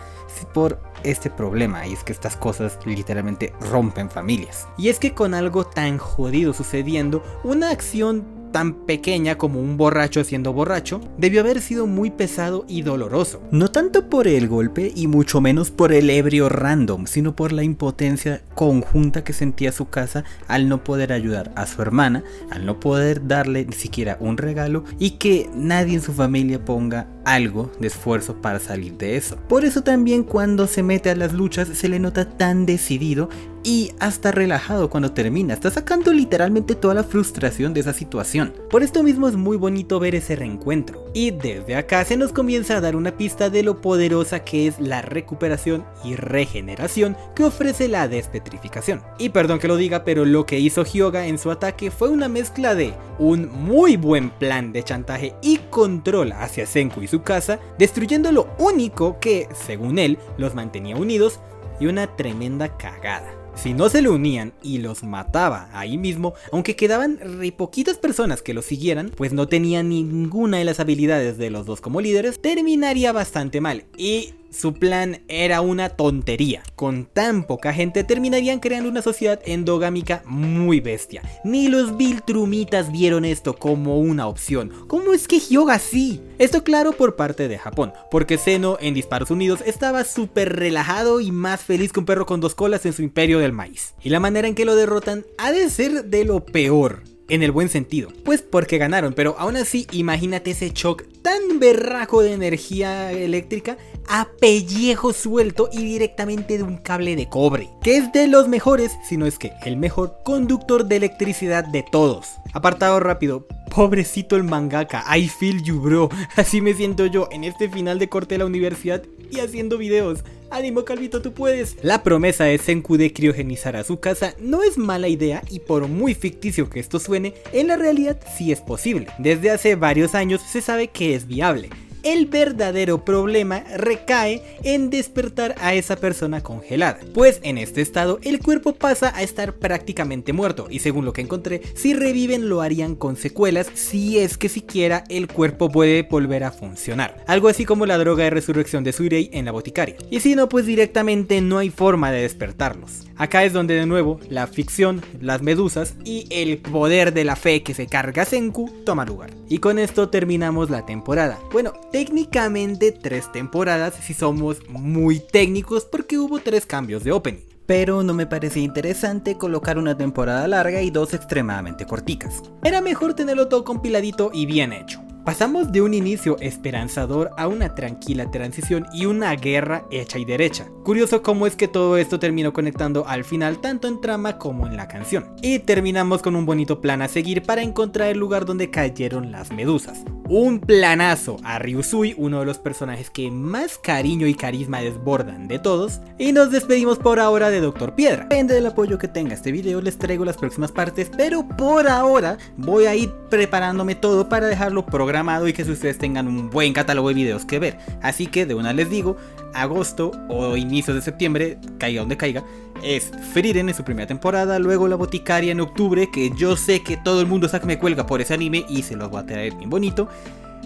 C: por este problema, y es que estas cosas literalmente rompen familias.
A: Y es que con algo tan jodido sucediendo, una acción tan pequeña como un borracho siendo borracho debió haber sido muy pesado y doloroso.
C: No tanto por el golpe y mucho menos por el ebrio random, sino por la impotencia conjunta que sentía su casa al no poder ayudar a su hermana, al no poder darle ni siquiera un regalo y que nadie en su familia ponga algo de esfuerzo para salir de eso. Por eso también cuando se mete a las luchas se le nota tan decidido y hasta relajado cuando termina. Está sacando literalmente toda la frustración de esa situación.
A: Por esto mismo es muy bonito ver ese reencuentro.
C: Y desde acá se nos comienza a dar una pista de lo poderosa que es la recuperación y regeneración que ofrece la despetrificación. Y perdón que lo diga, pero lo que hizo Hyuga en su ataque fue una mezcla de un muy buen plan de chantaje y control hacia Senku y su casa, destruyendo lo único que, según él, los mantenía unidos, y una tremenda cagada. Si no se le unían y los mataba ahí mismo, aunque quedaban re poquitas personas que los siguieran, pues no tenían ninguna de las habilidades de los dos como líderes, terminaría bastante mal. Y su plan era una tontería. Con tan poca gente terminarían creando una sociedad endogámica muy bestia. Ni los Viltrumitas vieron esto como una opción. ¿Cómo es que Hyuga sí? Esto claro por parte de Japón, porque Zeno en Disparos Unidos estaba súper relajado y más feliz que un perro con dos colas en su imperio del maíz. Y la manera en que lo derrotan ha de ser de lo peor. En el buen sentido, pues porque ganaron, pero aún así imagínate ese shock tan berraco de energía eléctrica a pellejo suelto y directamente de un cable de cobre, que es de los mejores, si no es que el mejor conductor de electricidad de todos. Apartado rápido, pobrecito el mangaka, I feel you bro, así me siento yo en este final de corte de la universidad y haciendo videos. ¡Ánimo Calvito, tú puedes! La promesa de Senku de criogenizar a su casa no es mala idea y por muy ficticio que esto suene, en la realidad sí es posible. Desde hace varios años se sabe que es viable. El verdadero problema recae en despertar a esa persona congelada, pues en este estado el cuerpo pasa a estar prácticamente muerto y según lo que encontré, si reviven lo harían con secuelas si es que siquiera el cuerpo puede volver a funcionar, algo así como la droga de resurrección de Suirei en la boticaria, y si no pues directamente no hay forma de despertarlos. Acá es donde de nuevo la ficción, las medusas y el poder de la fe que se carga Senku toma lugar. Y con esto terminamos la temporada. Bueno, técnicamente 3 temporadas si somos muy técnicos porque hubo 3 cambios de opening. Pero no me parece interesante colocar una temporada larga y 2 extremadamente corticas. Era mejor tenerlo todo compiladito y bien hecho. Pasamos de un inicio esperanzador a una tranquila transición y una guerra hecha y derecha. Curioso cómo es que todo esto terminó conectando al final tanto en trama como en la canción. Y terminamos con un bonito plan a seguir para encontrar el lugar donde cayeron las medusas. Un planazo a Ryusui, uno de los personajes que más cariño y carisma desbordan de todos. Y nos despedimos por ahora de Dr. Piedra. Depende del apoyo que tenga este video, les traigo las próximas partes, pero por ahora voy a ir preparándome todo para dejarlo programado y que ustedes tengan un buen catálogo de videos que ver. Así que de una les digo, agosto o inicios de septiembre, caiga donde caiga, es Frieren en su primera temporada, luego La Boticaria en octubre, que yo sé que todo el mundo me cuelga por ese anime y se los voy a traer bien bonito.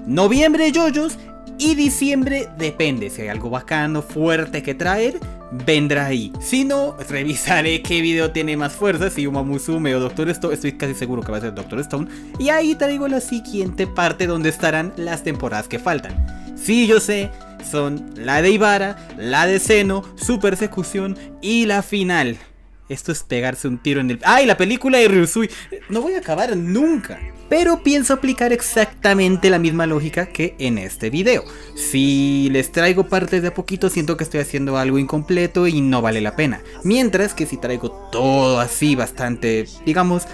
C: Noviembre JoJo's y diciembre depende, si hay algo bacano, fuerte que traer, vendrá ahí. Si no, revisaré qué video tiene más fuerza, si Uma Musume o Doctor Stone, estoy casi seguro que va a ser Doctor Stone. Y ahí traigo la siguiente parte donde estarán las temporadas que faltan. Sí, yo sé, son la de Ibara, la de Zeno, su persecución y la final. Esto es pegarse un tiro en el... ¡Ay, la película de Ryusui! No voy a acabar nunca. Pero pienso aplicar exactamente la misma lógica que en este video. Si les traigo partes de a poquito, siento que estoy haciendo algo incompleto y no vale la pena. Mientras que si traigo todo así bastante, digamos,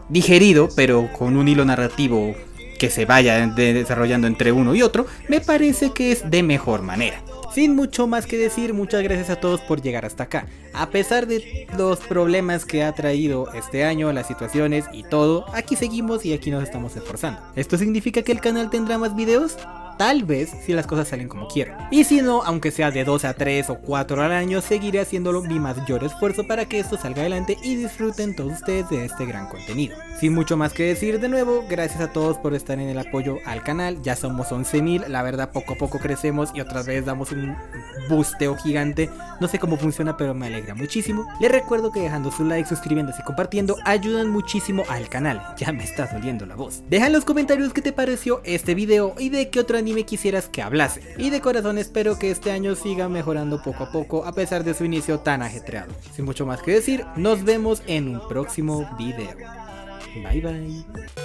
C: digerido, pero con un hilo narrativo que se vaya desarrollando entre uno y otro, me parece que es de mejor manera. Sin mucho más que decir, muchas gracias a todos por llegar hasta acá. A pesar de los problemas que ha traído este año, las situaciones y todo, aquí seguimos y aquí nos estamos esforzando. ¿Esto significa que el canal tendrá más videos? Tal vez si las cosas salen como quiero. Y si no, aunque sea de 2 a 3 o 4 al año, seguiré haciéndolo mi mayor esfuerzo para que esto salga adelante y disfruten todos ustedes de este gran contenido. Sin mucho más que decir, de nuevo, gracias a todos por estar en el apoyo al canal. Ya somos 11.000, la verdad poco a poco crecemos y otra vez damos un boosteo gigante. No sé cómo funciona, pero me alegra muchísimo. Les recuerdo que dejando su like, suscribiéndose y compartiendo ayudan muchísimo al canal. Ya me está doliendo la voz. Deja en los comentarios qué te pareció este video y de qué otro anime quisieras que hablase. Y de corazón espero que este año siga mejorando poco a poco a pesar de su inicio tan ajetreado. Sin mucho más que decir, nos vemos en un próximo video. Bye bye.